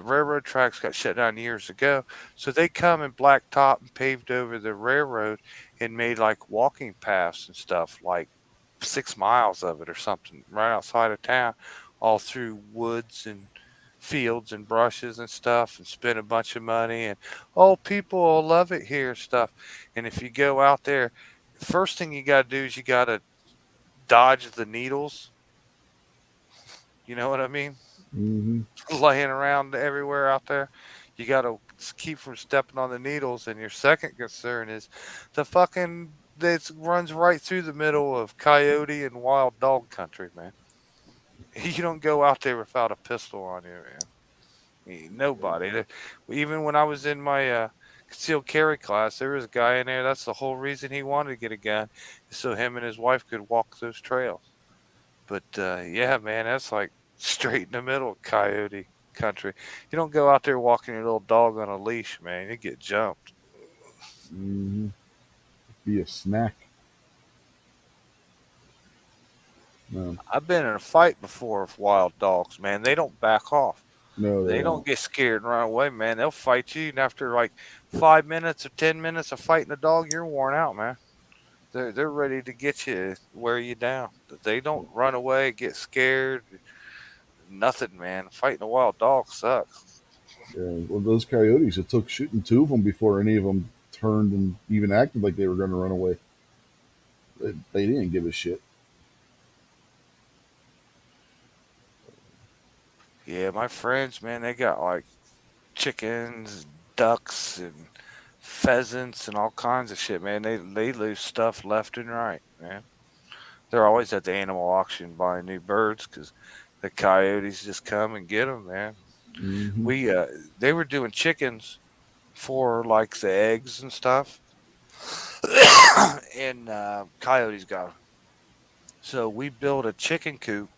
Railroad tracks got shut down years ago, so they come and blacktop and paved over the railroad and made like walking paths and stuff, like 6 miles of it or something, right outside of town, all through woods and fields and brushes and stuff, and spend a bunch of money. And oh, people will love it here and stuff. And if you go out there, first thing you got to do is you got to dodge the needles. You know what I mean? Hmm. Laying around everywhere out there. You got to keep from stepping on the needles. And your second concern is the fucking that runs right through the middle of coyote and wild dog country, man. You don't go out there without a pistol on you, man. Nobody. Even when I was in my concealed carry class, there was a guy in there. That's the whole reason he wanted to get a gun, so him and his wife could walk those trails. But yeah, man, that's like straight in the middle of coyote country. You don't go out there walking your little dog on a leash, man. You get jumped. Hmm. Be a snack. No, I've been in a fight before with wild dogs, man. They don't back off. no, they They don't don't. get scared and run away, man. They'll fight you, and after like 5 minutes or 10 minutes of fighting a dog, you're worn out, man. They're ready to get you, wear you down. They don't run away, get scared, nothing, man. Fighting a wild dog sucks. Well, those coyotes, it took shooting two of them before any of them turned and even acted like they were going to run away. They didn't give a shit. Yeah, my friends, man, they got like chickens, ducks, and pheasants, and all kinds of shit, man. They lose stuff left and right, man. They're always at the animal auction buying new birds because the coyotes just come and get them, man. Hmm. We They were doing chickens for like the eggs and stuff, and coyotes got 'em. So we built a chicken coop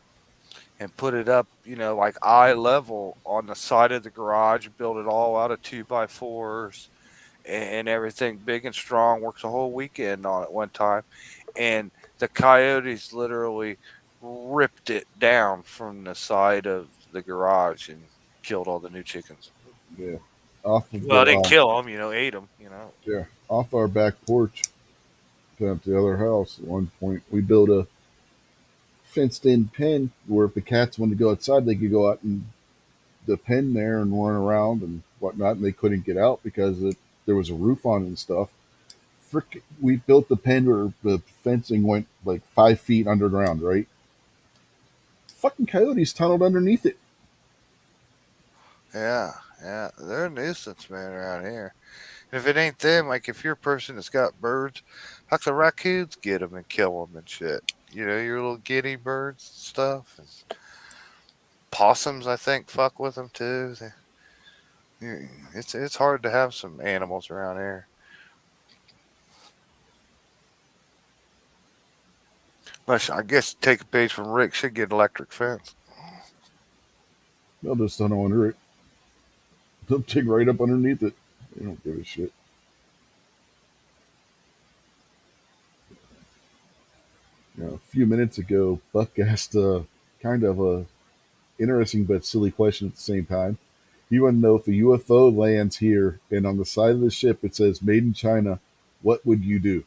and put it up, like eye level on the side of the garage. Built it all out of 2x4s and everything big and strong. Worked the whole weekend on it one time, and the coyotes literally ripped it down from the side of the garage and killed all the new chickens. Yeah, off of Well, the they didn't kill them, ate them. yeah, off our back porch to the other house. At one point, we built a fenced-in pen where if the cats wanted to go outside, they could go out in the pen there and run around and whatnot, and they couldn't get out because there was a roof on it and stuff. We built the pen where the fencing went like 5 feet underground, right? Fucking coyotes tunneled underneath it. Yeah, yeah, they're a nuisance, man, around here. And if it ain't them, like if you're a person that's got birds, like the raccoons get them and kill them and shit. You know, your little guinea birds and stuff. And possums, I think, fuck with them too. It's hard to have some animals around here. Unless, I guess, take a page from Rick, should get electric fence. They'll just tunnel under it. They'll dig right up underneath it. They don't give a shit. A few minutes ago, Buck asked kind of a interesting but silly question at the same time. You want to know if a UFO lands here and on the side of the ship it says "Made in China," what would you do?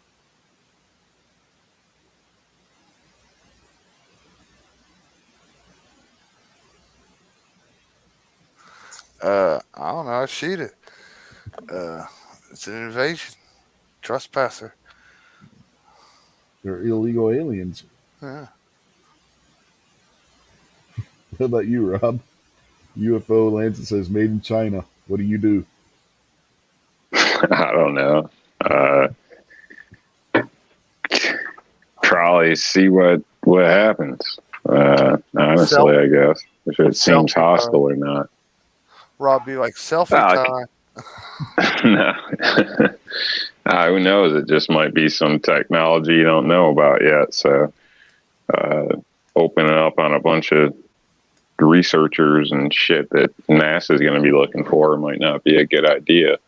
I don't know. I shoot it. It's an invasion, trespasser. They're illegal aliens. Yeah. How about you, Rob? UFO lands and says "Made in China." What do you do? I don't know. Probably see what happens. Honestly, Self- I guess if it seems Selfie hostile or not. Rob be like selfie Well, time. No. Who knows? It just might be some technology you don't know about yet. So, opening up on a bunch of researchers and shit that NASA is going to be looking for might not be a good idea.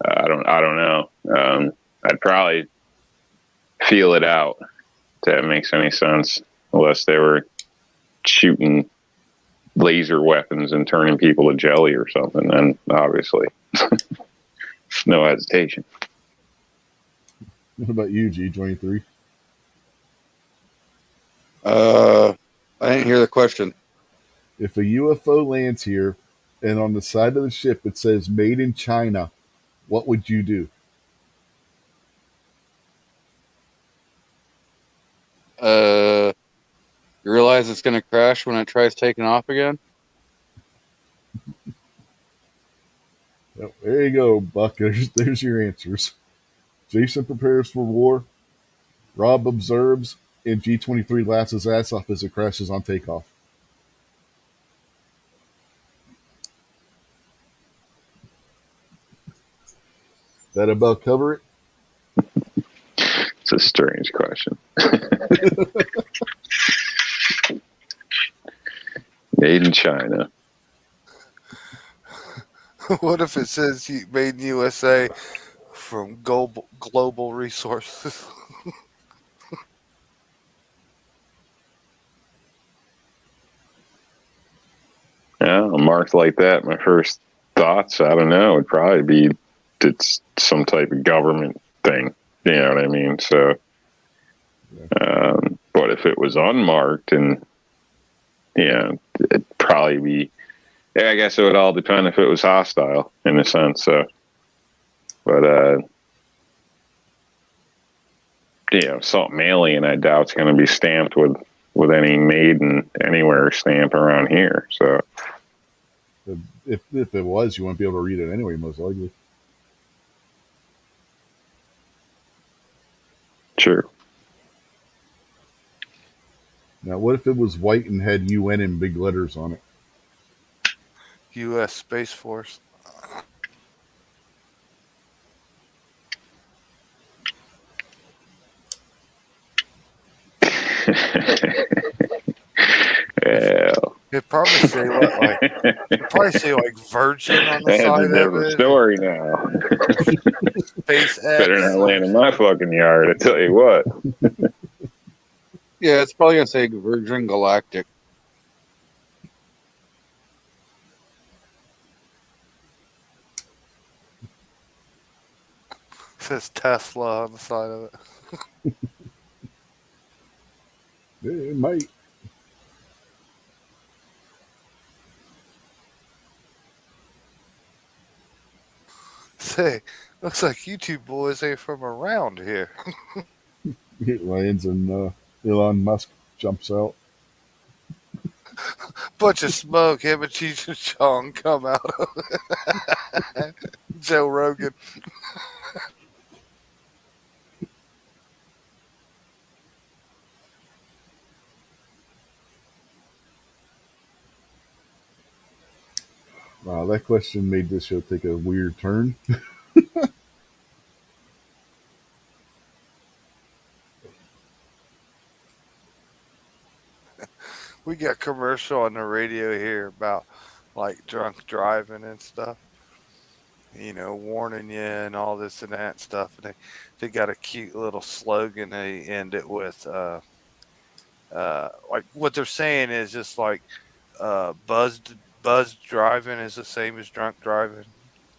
I don't know. I'd probably feel it out, if that makes any sense, unless they were shooting laser weapons and turning people to jelly or something. Then obviously, no hesitation. What about you, G23? I didn't hear the question. If a UFO lands here and on the side of the ship it says "Made in China," what would you do? You realize it's going to crash when it tries taking off again? Well, there you go, Buck. There's your answers. Jason prepares for war, Rob observes, and G23 laughs his ass off as it crashes on takeoff. That about cover it? It's a strange question. Made in China. What if it says made in USA from global resources? Yeah, marked like that. My first thoughts, I don't know, would probably be it's some type of government thing. You know what I mean? So, but if it was unmarked, and it'd probably be. Yeah, I guess it would all depend if it was hostile in a sense. So, but something alien, I doubt it's going to be stamped with any "made in anywhere" stamp around here. So, If it was, you wouldn't be able to read it anyway, most likely. sure. Now, what if it was white and had UN in big letters on it? U.S. Space Force. Yeah. It'd probably say like Virgin on the That's side a of different it. story now. SpaceX. Better not land in my fucking yard, I tell you what. Yeah, it's probably going to say Virgin Galactic. Says Tesla on the side of it. It might. Say, looks like you two boys ain't from around here. It lands and Elon Musk jumps out. Bunch of smoke. Him and Cheech and Chong come out of it. Joe Rogan. Wow, that question made this show take a weird turn. We got commercial on the radio here about like drunk driving and stuff. Warning you and all this and that stuff. And they got a cute little slogan. They end it with like what they're saying is just like buzzed driving is the same as drunk driving.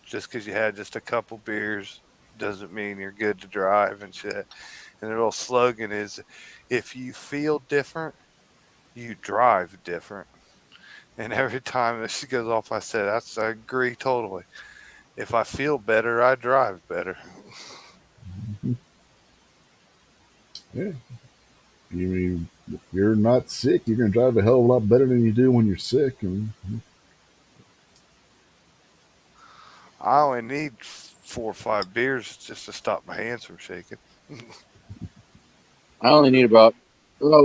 Just because you had just a couple beers doesn't mean you're good to drive and shit. And their little slogan is, if you feel different, you drive different. And every time that she goes off, I said, I agree totally. If I feel better, I drive better. Yeah. You mean if you're not sick, you're going to drive a hell of a lot better than you do when you're sick. And I only need 4 or 5 beers just to stop my hands from shaking. I only need about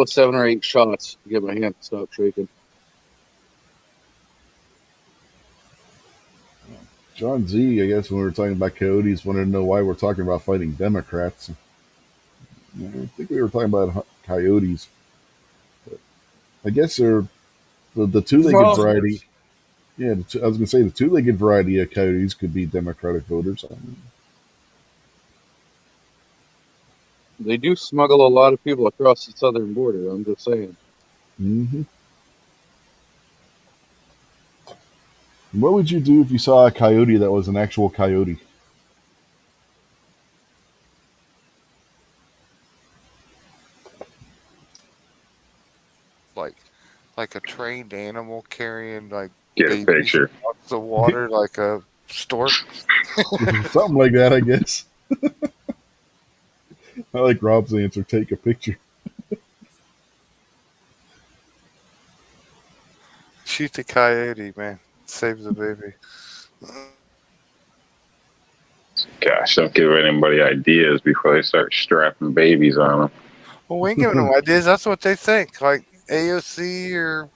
7 or 8 shots to get my hand to stop shaking. John Z, I guess, when we were talking about coyotes, wanted to know why we're talking about fighting Democrats. I think we were talking about coyotes. But I guess they're the two-legged Well, variety. Yeah, I was going to say the two-legged variety of coyotes could be Democratic voters. they do smuggle a lot of people across the southern border. I'm just saying. Mm-hmm. What would you do if you saw a coyote that was an actual coyote? Like a trained animal carrying like Get a babies picture. across the water like a stork. Something like that, I guess. I like Rob's answer. Take a picture. Shoot the coyote, man. Saves the baby. Gosh, don't give anybody ideas before they start strapping babies on them. Well, we ain't giving them ideas. That's what they think. Like AOC or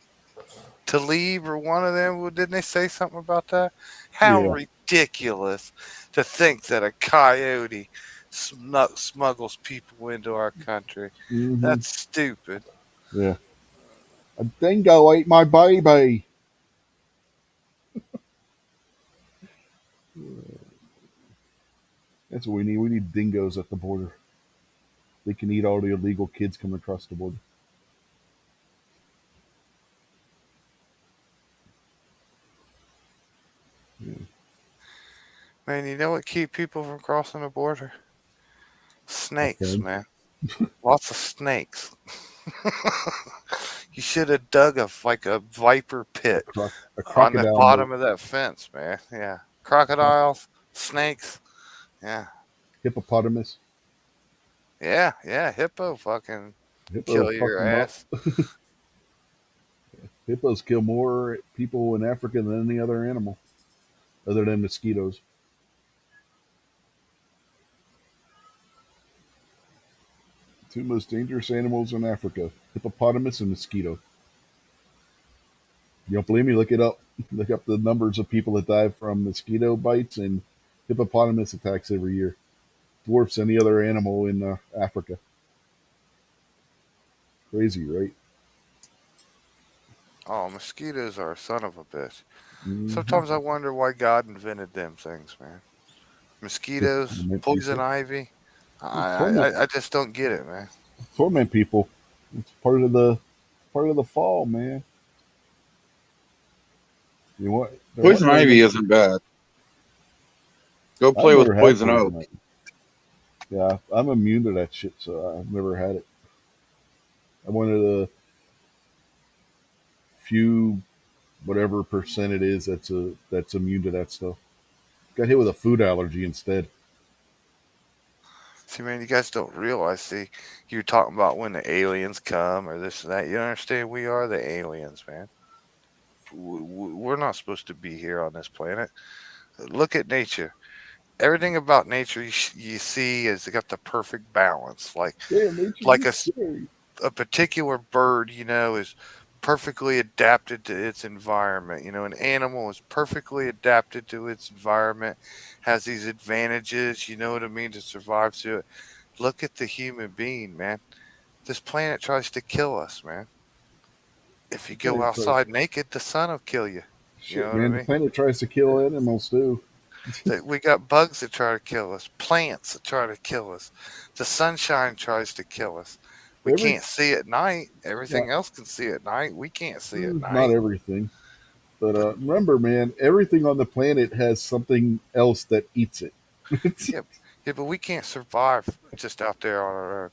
Talib or one of them. Well, didn't they say something about that? How Yeah. ridiculous to think that a coyote smuggles people into our country. Mm-hmm. That's stupid. Yeah. A dingo ate my baby. That's what we need. We need dingoes at the border. They can eat all the illegal kids coming across the border. Yeah. Man, you know what keep people from crossing the border? Snakes, Okay. man. Lots of snakes. You should have dug a viper pit A on the crocodile. bottom of that fence, man. Yeah. Crocodiles, snakes. Yeah. Hippopotamus. Yeah. Hippo fucking Hippo kill fuck your 'em up. ass. Hippos kill more people in Africa than any other animal, other than mosquitoes. Two most dangerous animals in Africa: hippopotamus and mosquito. You don't believe me? Look it up. Look up the numbers of people that die from mosquito bites and hippopotamus attacks every year. Dwarfs any other animal in Africa. Crazy, right? Oh, mosquitoes are a son of a bitch. Mm-hmm. Sometimes I wonder why God invented them things, man. Mosquitoes, Torment poison people. ivy. Torment, I just don't get it, man. torment people. It's part of the fall, man. You want Poison ivy isn't bad. Go I've play with never had poison oak. ivy. Yeah, I'm immune to that shit, so I've never had it. I'm one of the few, whatever percent it is, that's immune to that stuff. Got hit with a food allergy instead. See, man, you guys don't realize. See, you're talking about when the aliens come or this and that. You don't understand? We are the aliens, man. We're not supposed to be here on this planet. Look at nature. Everything about nature you see has got the perfect balance. Damn, nature, Like you a scary. a particular bird, is perfectly adapted to its environment. An animal is perfectly adapted to its environment, has these advantages, you know what I mean, to survive through it. Look at the human being, man. This planet tries to kill us, man. If you The go planet tries. outside naked, the sun will kill you. You Shit, know what I man, the mean? planet tries to kill animals too. We got bugs that try to kill us, plants that try to kill us. The sunshine tries to kill us. We Every can't see at night. not, Everything else can see at night. We can't see at not night. everything, but But remember, man, everything on the planet has something else that eats it. yeah, yeah, but we can't survive just out there on our own.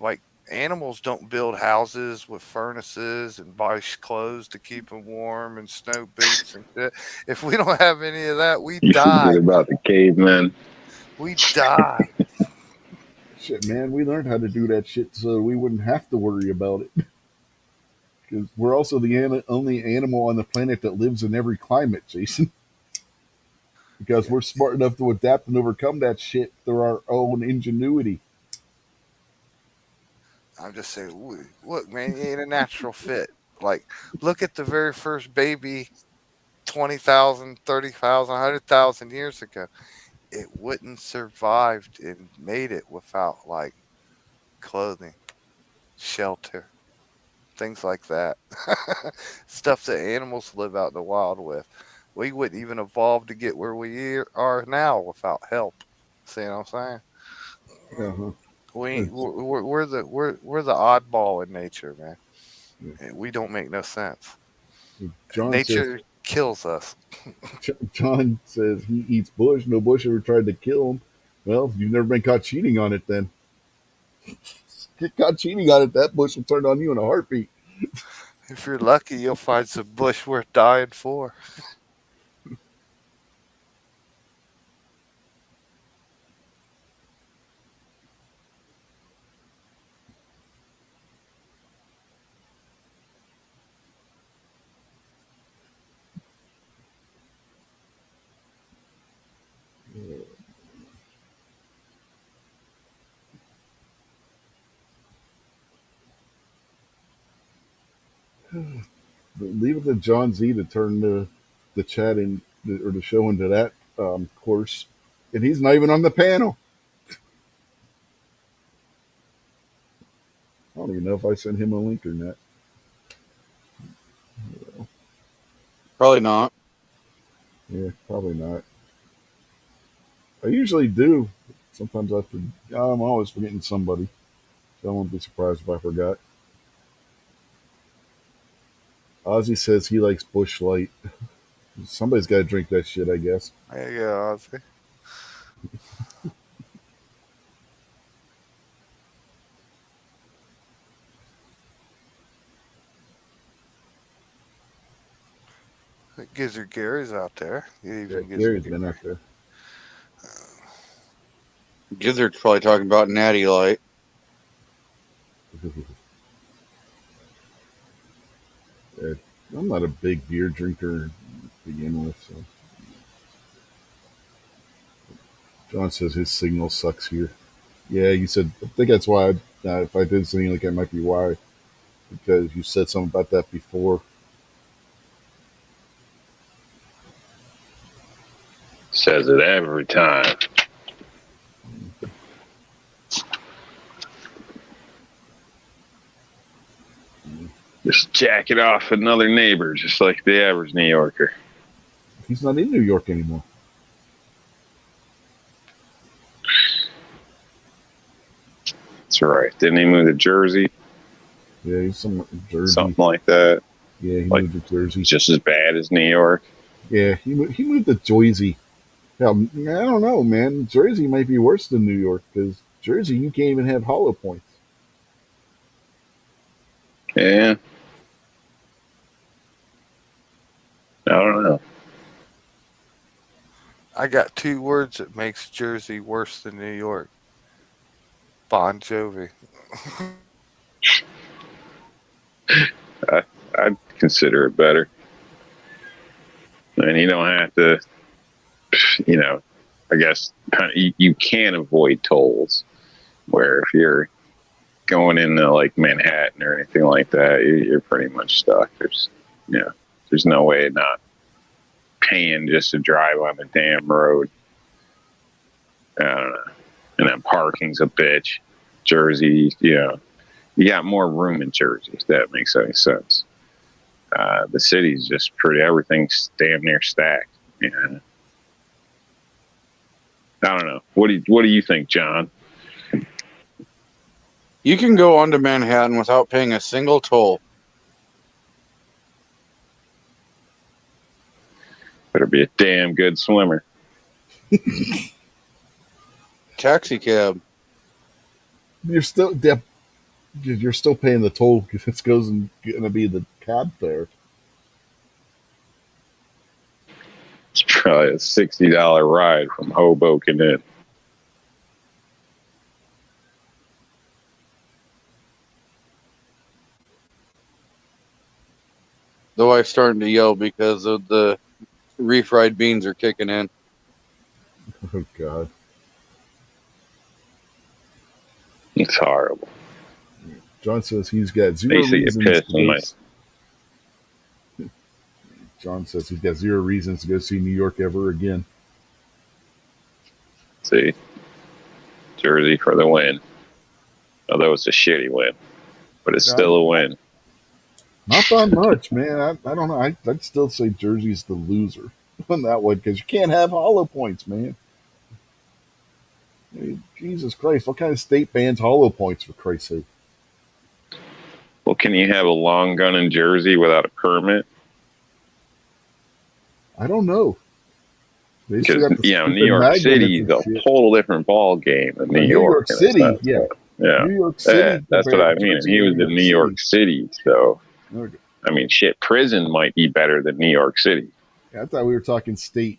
Like animals don't build houses with furnaces and buy clothes to keep them warm and snow boots and shit. If we don't have any of that, we You die. forget about the cavemen. We die. Shit, man, we learned how to do that shit so we wouldn't have to worry about it. Because we're also the only animal on the planet that lives in every climate, Jason. Because Yeah, we're smart enough to adapt and overcome that shit through our own ingenuity. I'm just saying. Look, man, you ain't a natural fit. Like, look at the very first baby 20,000, 30,000, 100,000 years ago. It wouldn't survived and made it without like clothing, shelter, things like that. Stuff that animals live out in the wild with. We wouldn't even evolve to get where we are now without help. See what I'm saying? Uh-huh. We're the oddball in nature, man. We don't make no sense. John says Nature kills us. John says he eats bush. No bush ever tried to kill him. Well, you've never been caught cheating on it then. Get caught cheating on it, that bush will turn on you in a heartbeat. If you're lucky, you'll find some bush worth dying for. But leave it to John Z to turn the chat in or the show into that course. And he's not even on the panel. I don't even know if I sent him a link or not. Probably not. Yeah, probably not. I usually do. Sometimes I forget. I'm always forgetting somebody. So I won't be surprised if I forgot. Ozzy says he likes Bush Light. Somebody's got to drink that shit, I guess. There you go, Ozzy. Gizzard Gary's out there. Yeah, Even Gizzard Gary's been Gary. out there. Gizzard's probably talking about Natty Light. Yeah, I'm not a big beer drinker to begin with. So. John says his signal sucks here. Yeah, you said. I think that's why. If I did something like that, might be why. Because you said something about that before. Says it every time. Just jack it off another neighbor, just like the average New Yorker. He's not in New York anymore. That's right. Didn't he move to Jersey? Yeah, he's somewhere in Jersey. Something like that. Yeah, he like- moved to Jersey. Just as bad as New York. Yeah, he moved to Jersey. Hell, I don't know, man. Jersey might be worse than New York because Jersey, you can't even have hollow points. Yeah. I don't know. I got two words that makes Jersey worse than New York. Bon Jovi. I'd consider it better. And you don't have to, I guess you can avoid tolls where if you're going into like Manhattan or anything like that, you're pretty much stuck. There's no way not paying just to drive on the damn road. I don't know. And then parking's a bitch. Jersey, you got more room in Jersey, if that makes any sense. The city's just everything's damn near stacked. Yeah. I don't know. What do you think, John? You can go onto Manhattan without paying a single toll. Better be a damn good swimmer. Taxi cab. You're still paying the toll because it's going to be the cab fare. It's probably a $60 ride from Hoboken in. The wife's starting to yell because of the refried beans are kicking in. Oh God. It's horrible. John says he's got zero Basically, reasons get pissed to on go. my. John says he's got zero reasons to go see New York ever again. See, Jersey for the win. Although it's a shitty win, but it's still a win. Not that much, man. I don't know. I'd still say Jersey's the loser on that one because you can't have hollow points, man. I mean, Jesus Christ, what kind of state bans hollow points, for Christ's sake? Well, can you have a long gun in Jersey without a permit? I don't know. Because New York City is a total different ball game than New York City, yeah. New York City. That's what I mean. He was in New York City, so I mean, shit. Prison might be better than New York City. Yeah, I thought we were talking state,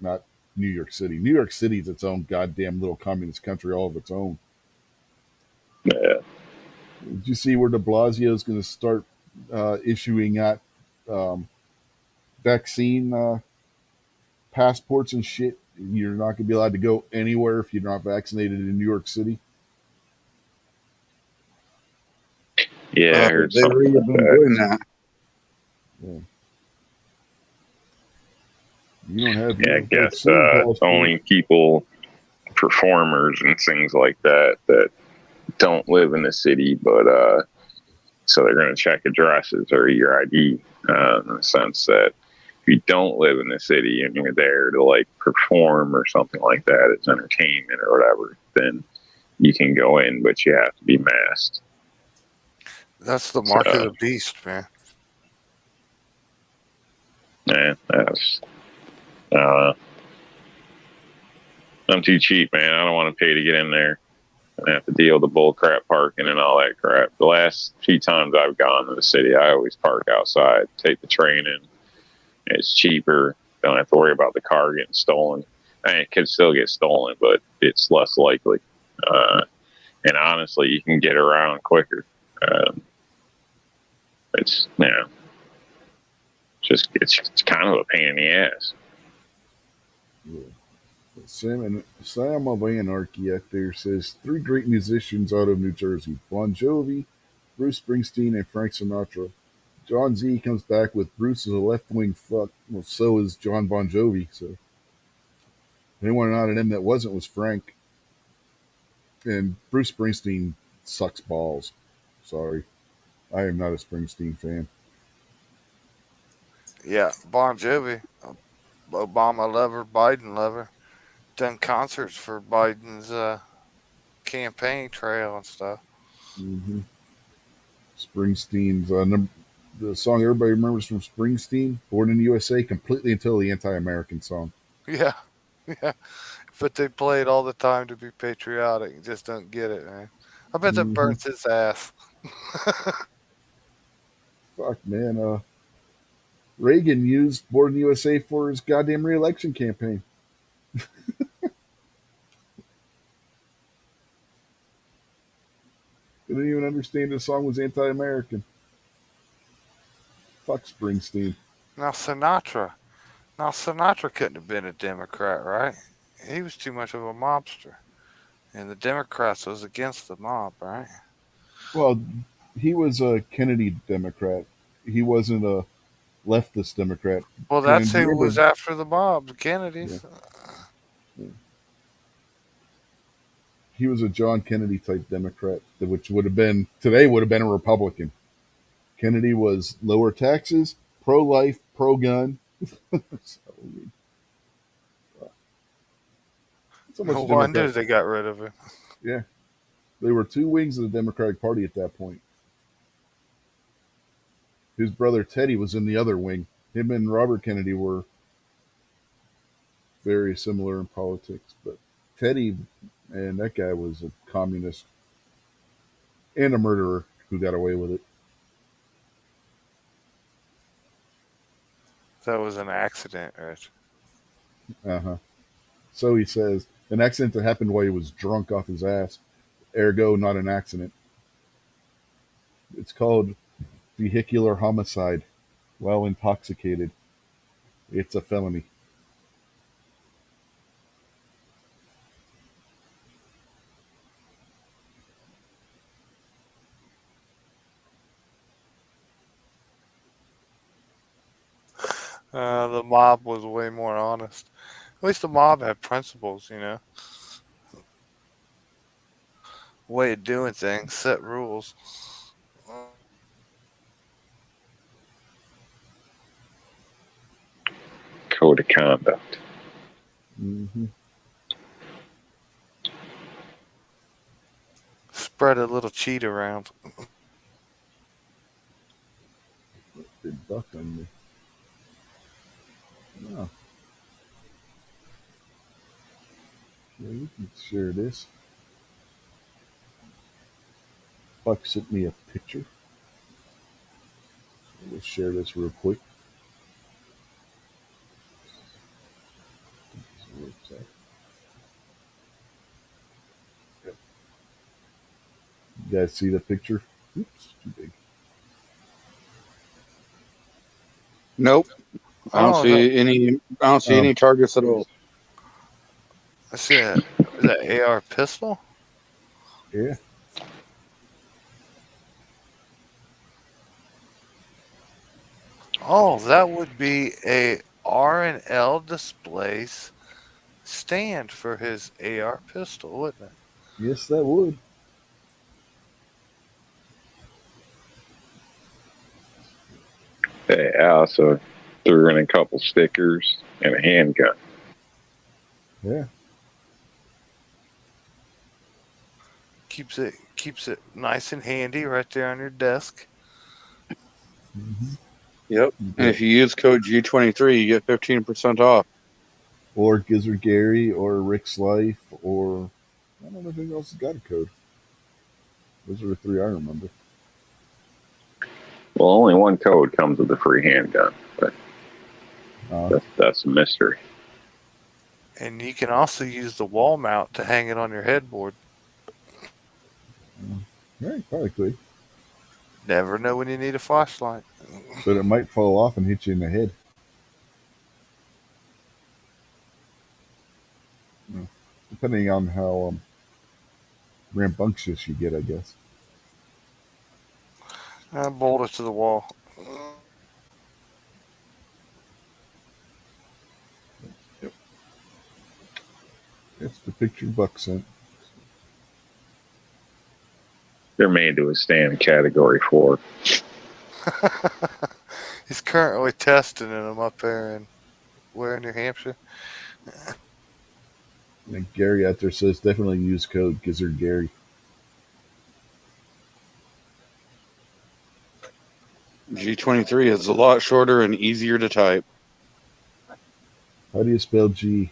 not New York City. New York City is its own goddamn little communist country, all of its own. Yeah. Did you see where De Blasio is going to start issuing out vaccine passports and shit? You're not going to be allowed to go anywhere if you're not vaccinated in New York City. Yeah, I heard they've already been doing that. Yeah. You don't have. Yeah, I guess only people, performers and things like that don't live in the city, but so they're going to check addresses or your ID in the sense that if you don't live in the city and you're there to like perform or something like that, it's entertainment or whatever, then you can go in, but you have to be masked. That's the mark of the beast, man. Yeah, I'm too cheap, man. I don't want to pay to get in there and have to deal with the bull crap parking and all that crap. The last few times I've gone to the city, I always park outside, take the train in. It's cheaper. Don't have to worry about the car getting stolen. I mean, it could still get stolen, but it's less likely. And honestly, you can get around quicker. It's kind of a pain in the ass. Yeah. Sam of Anarchy out there says 3 great musicians out of New Jersey: Bon Jovi, Bruce Springsteen, and Frank Sinatra. John Z comes back with Bruce is a left wing fuck. Well, so is John Bon Jovi. So anyone out of them that wasn't was Frank. And Bruce Springsteen sucks balls. Sorry, I am not a Springsteen fan. Yeah, Bon Jovi, Obama lover, Biden lover, done concerts for Biden's campaign trail and stuff. Mm-hmm. Springsteen's the song everybody remembers from Springsteen, "Born in the USA," completely and totally anti-American song. Yeah, yeah, but they play it all the time to be patriotic. You just don't get it, man. I bet that burns his ass. Fuck, man. Reagan used "Born in the USA" for his goddamn re-election campaign. didn't even understand the song was anti-American. Fuck Springsteen. Now Sinatra. Now Sinatra couldn't have been a Democrat, right? He was too much of a mobster. And the Democrats was against the mob, right? Well, he was a Kennedy Democrat. He wasn't a leftist Democrat. Well, that's And you who was remember, after the mob, the yeah, Kennedys. yeah. He was a John Kennedy type Democrat, which would have been today would have been a Republican. Kennedy was lower taxes, pro-life, pro-gun. So, so No much wonder Democrat. they got rid of him. Yeah, they were two wings of the Democratic Party at that point. His brother Teddy was in the other wing. Him and Robert Kennedy were very similar in politics, but Teddy and that guy was a communist and a murderer who got away with it. That was an accident, Rich. Uh-huh. So he says, an accident that happened while he was drunk off his ass, ergo not an accident. It's called vehicular homicide while intoxicated. It's a felony. The mob was way more honest. At least the mob had principles, way of doing things, set rules. Code of conduct. Mm-hmm. Spread a little cheat around. Big buck on me. Oh. Yeah, we can share this. Buck sent me a picture. We'll share this real quick. Yep. You guys see the picture? Oops, too big. Nope. I don't Oh, see any. I don't see any targets at all. I see that AR pistol. Yeah. Oh, that would be a R&L displays stand for his AR pistol, wouldn't it? Yes, that would. Hey, I also threw in a couple stickers and a handgun. Yeah. Keeps it nice and handy right there on your desk. Mm-hmm. Yep. And if you use code G23, you get 15% off. Or Gizzard Gary, or Rick's Life, or I don't know if anything else has got a code. Those are the three I remember. Well, only one code comes with a free handgun, but that's a mystery. And you can also use the wall mount to hang it on your headboard. Yeah, you probably could. Never know when you need a flashlight. But it might fall off and hit you in the head. Depending on how rambunctious you get, I guess. Bolt it to the wall. Yep. That's the picture Buck sent. They're made to withstand Category 4. He's currently testing them up there in where, New Hampshire? And Gary out there says definitely use code Gizzard Gary. G23 is a lot shorter and easier to type. How do you spell G?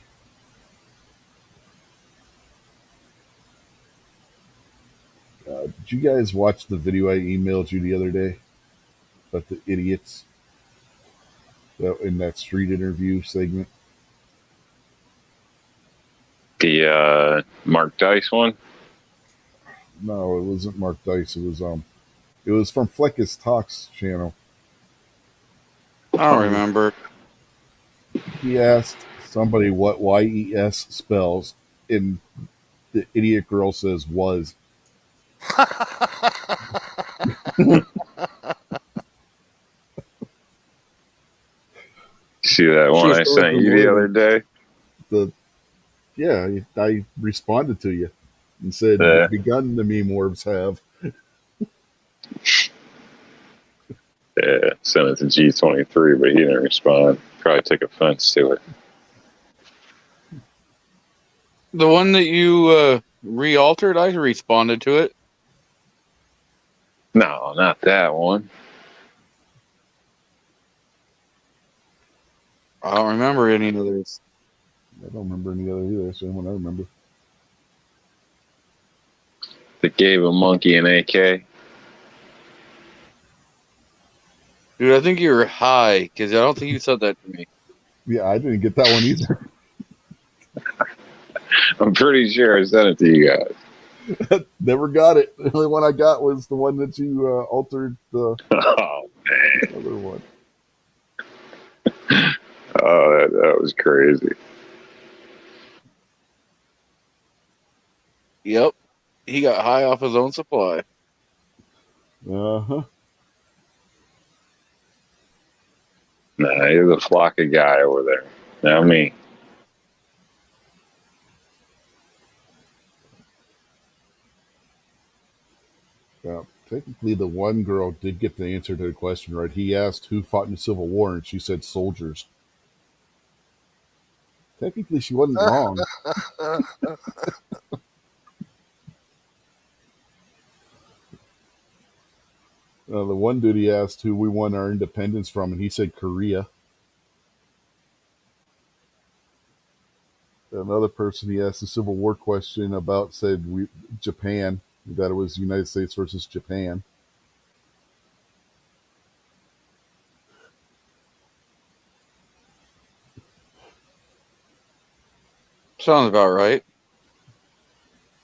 Did you guys watch the video I emailed you the other day about the idiots that in that street interview segment? The Mark Dice one? No, it wasn't Mark Dice. It was from Fleckus Talks channel. I don't remember. He asked somebody what YES spells, and the idiot girl says was. See that She one was I Going sent for you more the than other day? the yeah. I responded to you and said, Yeah. "Begun the meme orbs have." Yeah, sent it to G23, but he didn't respond. Probably took offense to it. The one that you re-altered, I responded to it. No, not that one. I don't remember any others. I don't remember any other either. That's the only one I remember. That gave a monkey an AK. Dude, I think you were high because I don't think you said that to me. Yeah, I didn't get that one either. I'm pretty sure I sent it to you guys. Never got it. The only one I got was the one that you altered the Oh man, other one. oh that was crazy. Yep. He got high off his own supply. Uh-huh. Nah, there's a flock of guy over there. Not me. Yeah. Technically, the one girl did get the answer to the question right. He asked who fought in the Civil War, and she said soldiers. Technically, she wasn't wrong. The one dude he asked who we won our independence from, and he said Korea. Another person he asked the Civil War question about said Japan, that it was United States versus Japan. Sounds about right.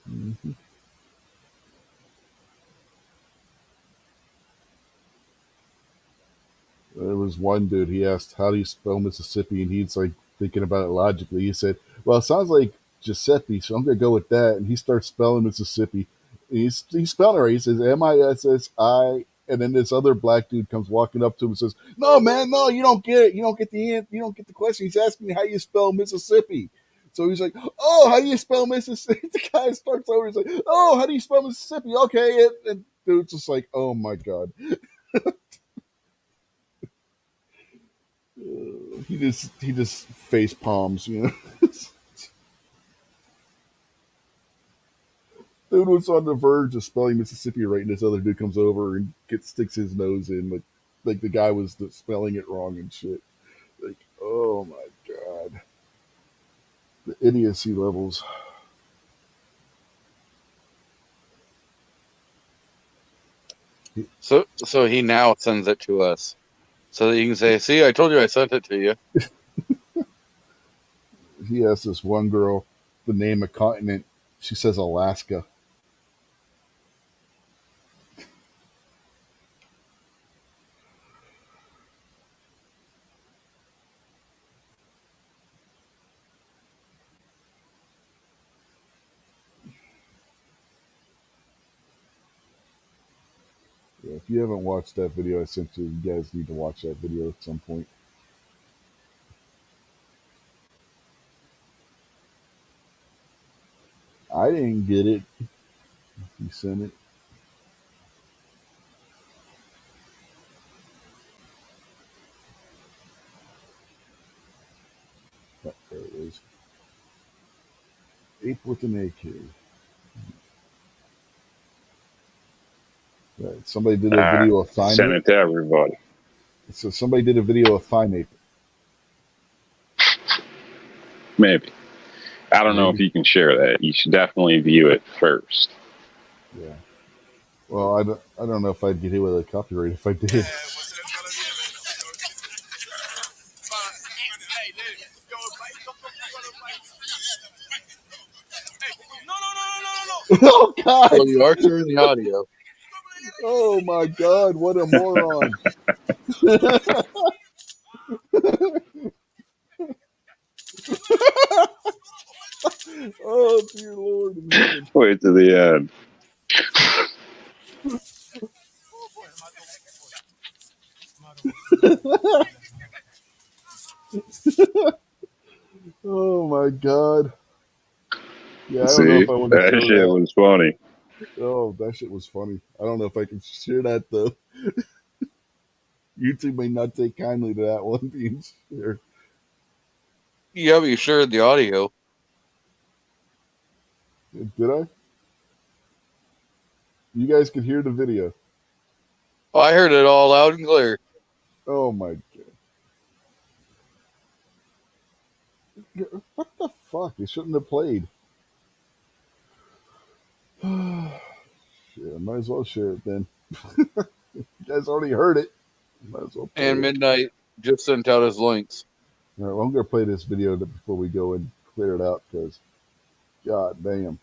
Mm-hmm. There was one dude, he asked, how do you spell Mississippi? And he's like thinking about it logically. He said, well, it sounds like Giuseppe, so I'm going to go with that. And he starts spelling Mississippi. And he's spelling it right. He says Missi. And then this other black dude comes walking up to him and says, no, man, no, you don't get it. You don't get the question. He's asking me how you spell Mississippi. So he's like, oh, how do you spell Mississippi? The guy starts over. He's like, oh, how do you spell Mississippi? Okay. And dude's just like, oh, my God. He just face palms, you know. Dude was on the verge of spelling Mississippi right, and this other dude comes over and sticks his nose in, like the guy was spelling it wrong and shit. Like, oh my god, the idiocy levels. So he now sends it to us, so that you can say, "See, I told you I sent it to you." He asked this one girl the name of continent. She says Alaska. Yeah, if you haven't watched that video I sent you, you guys need to watch that video at some point. I didn't get it. He sent it. Oh, there it is. Ape with an AK. Right. Somebody did a video of Fine Send Ape. it to everybody. So somebody did a video of Fine Ape. Maybe. I don't know if Maybe. you can share that. You should definitely view it first. Yeah. Well, I don't know if I'd get hit with a copyright if I did. Oh God! Well, you are sharing the audio. Oh my God! What a moron! Oh dear Lord in heaven! Wait to the end. Oh my God! Yeah, I don't know See, if I want to that show shit that. was funny. Oh, that shit was funny. I don't know if I can share that though. YouTube may not take kindly to that one being shared. Yeah, but you shared the audio. Did I? You guys could hear the video. Oh, I heard it all loud and clear. Oh my God! What the fuck? It shouldn't have played. Shit, I might as well share it then. You guys already heard it. Might as well play And it. Midnight just sent out his links. All right, well, I'm gonna play this video before we go and clear it out because, God damn,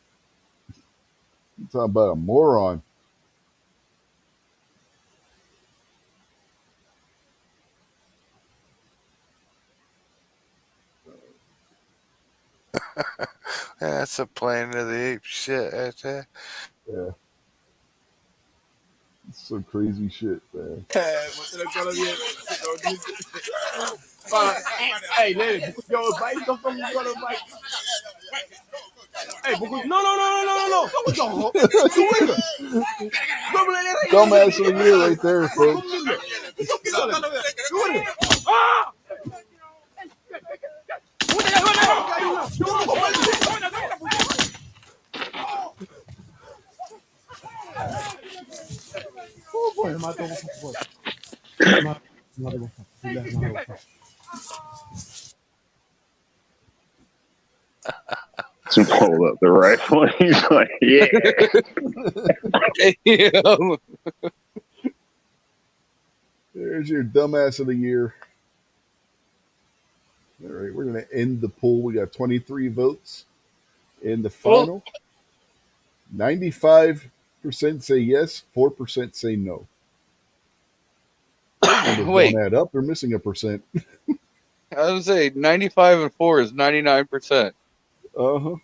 you talking about a moron. That's a Planet of the Apes shit right there. Yeah, it's some crazy shit, man. Hey, Lenny, yo, bike, don't come run a bike. Hey, no, no, no, no, no, no, no. Dumbass of the year right there, folks. To pull up the rifle. He's like, yeah. Damn. There's your dumbass of the year. All right, we're gonna end the poll. We got 23 votes in the final. 95% say yes, 4% say no. Numbers Wait, don't add up. They're missing a percent. I was gonna say 95 and 4 is 99%. Uh huh.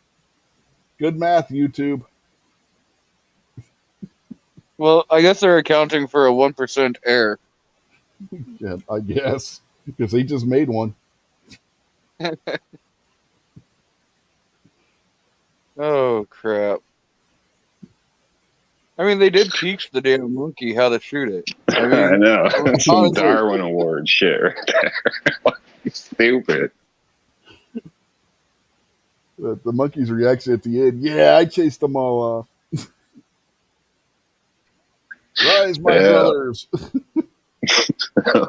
Good math, YouTube. Well, I guess they're accounting for a 1% error. Yeah, I guess because they just made one. Oh, crap. I mean, they did teach the damn monkey how to shoot it. I I mean, know. Some honestly, Darwin Award shit right there. Stupid. The monkey's reaction at the end. Yeah, I chased them all off. Rise, my Yeah. brothers.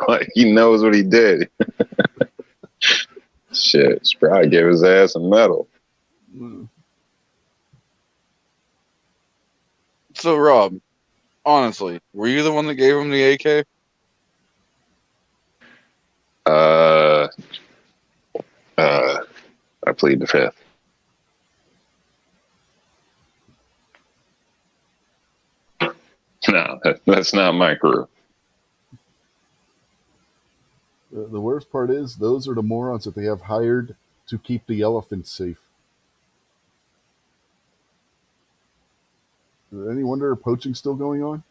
Like he knows what he did. Shit, should probably give his ass a medal. so Rob, honestly, were you the one that gave him the AK? I plead the fifth. No, that's not my crew. The worst part is those are the morons that they have hired to keep the elephants safe. Any wonder poaching's still going on?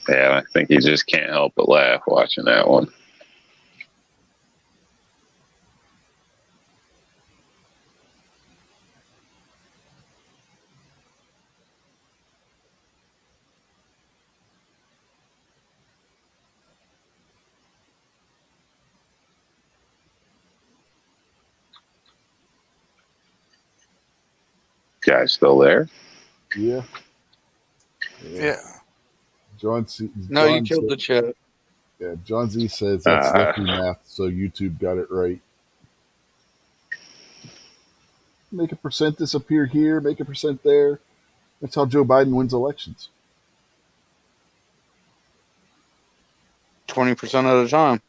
Yeah, I think he just can't help but laugh watching that one. Guy still there? Yeah. Yeah. John C. No, you John killed said- the chat. Yeah, John Z says that's lefty math, so YouTube got it right. Make a percent disappear here, make a percent there. That's how Joe Biden wins elections. 20% of the time.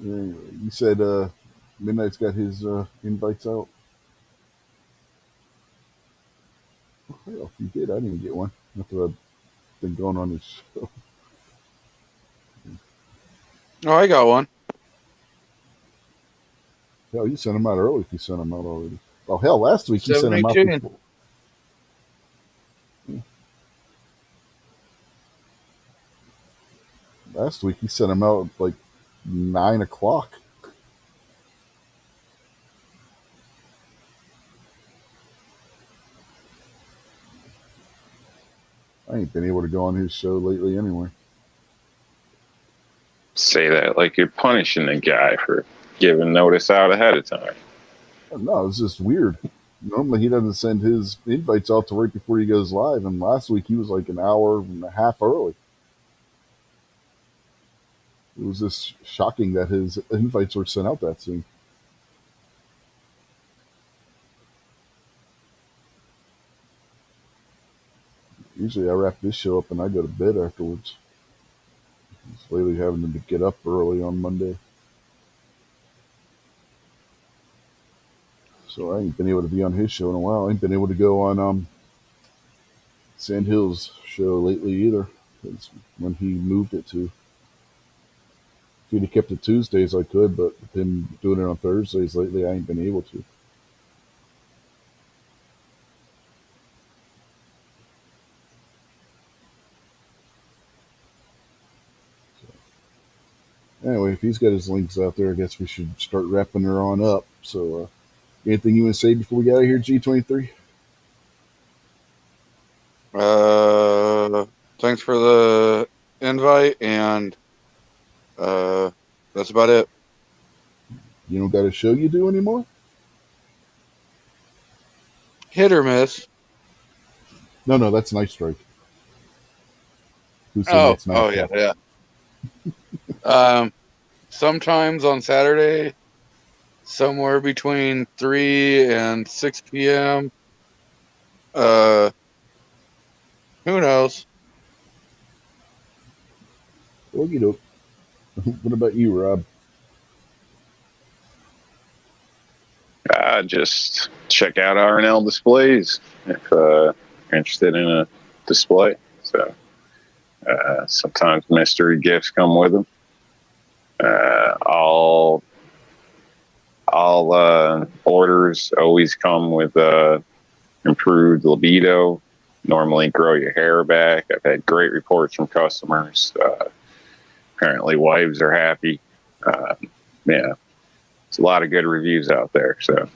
You said Midnight's got his invites out. Well, if you did, I didn't get one. After I've been going on this show. Oh, I got one. Hell, you sent them out early if you sent them out already. Oh, hell, last week you sent them out 72. before. Last week you sent them out at like 9 o'clock. I ain't been able to go on his show lately anyway. Say that like you're punishing the guy for giving notice out ahead of time. No, it's just weird. Normally he doesn't send his invites out till right before he goes live, and last week he was like an hour and a half early. It was just shocking that his invites were sent out that soon. Usually I wrap this show up and I go to bed afterwards. It's lately having to get up early on Monday. So I ain't been able to be on his show in a while. I ain't been able to go on Sand Hill's show lately either. It's when he moved it to. If he'd have kept it Tuesdays, I could, but him doing it on Thursdays lately, I ain't been able to. Anyway, if he's got his links out there, I guess we should start wrapping her on up. So, anything you want to say before we get out of here, G23? Thanks for the invite, and that's about it. You don't got a show you do anymore? Hit or miss. No, that's Night Strike. Who said Oh, that's not yeah. Sometimes on Saturday, somewhere between 3 and 6 p.m. Who knows? Okie doke. What about you, Rob? Just check out R&L displays if you're interested in a display. So sometimes mystery gifts come with them. All orders always come with improved libido. Normally grow your hair back. I've had great reports from customers. Apparently wives are happy. Yeah, it's a lot of good reviews out there. So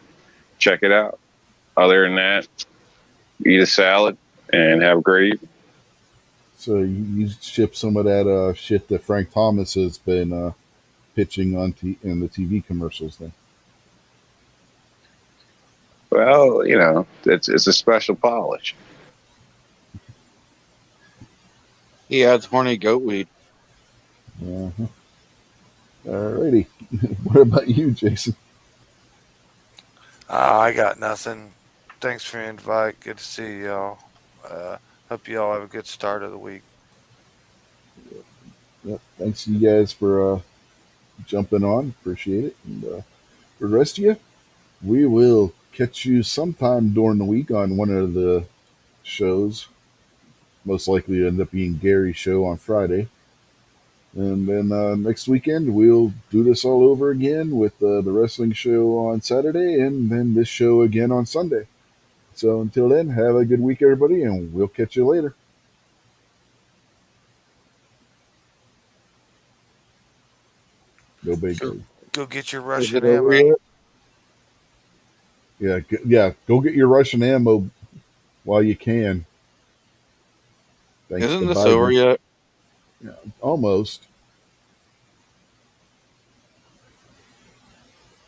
check it out. Other than that, eat a salad and have a great evening. So you ship some of that shit that Frank Thomas has been pitching on in the TV commercials then? Well, it's a special polish. He adds horny goat weed. Uh-huh. Alrighty. What about you, Jason? I got nothing. Thanks for the invite. Good to see y'all. Hope y'all have a good start of the week. Yep. Thanks to you guys for jumping on. Appreciate it. And for the rest of you, we will catch you sometime during the week on one of the shows. Most likely end up being Gary's show on Friday. And then next weekend, we'll do this all over again with the wrestling show on Saturday and then this show again on Sunday. So until then, have a good week, everybody, and we'll catch you later. No big deal. Go get your Is Russian it over ammo. yet? Yeah. Go get your Russian ammo while you can. Thanks Isn't to this Biden. over yet? Almost.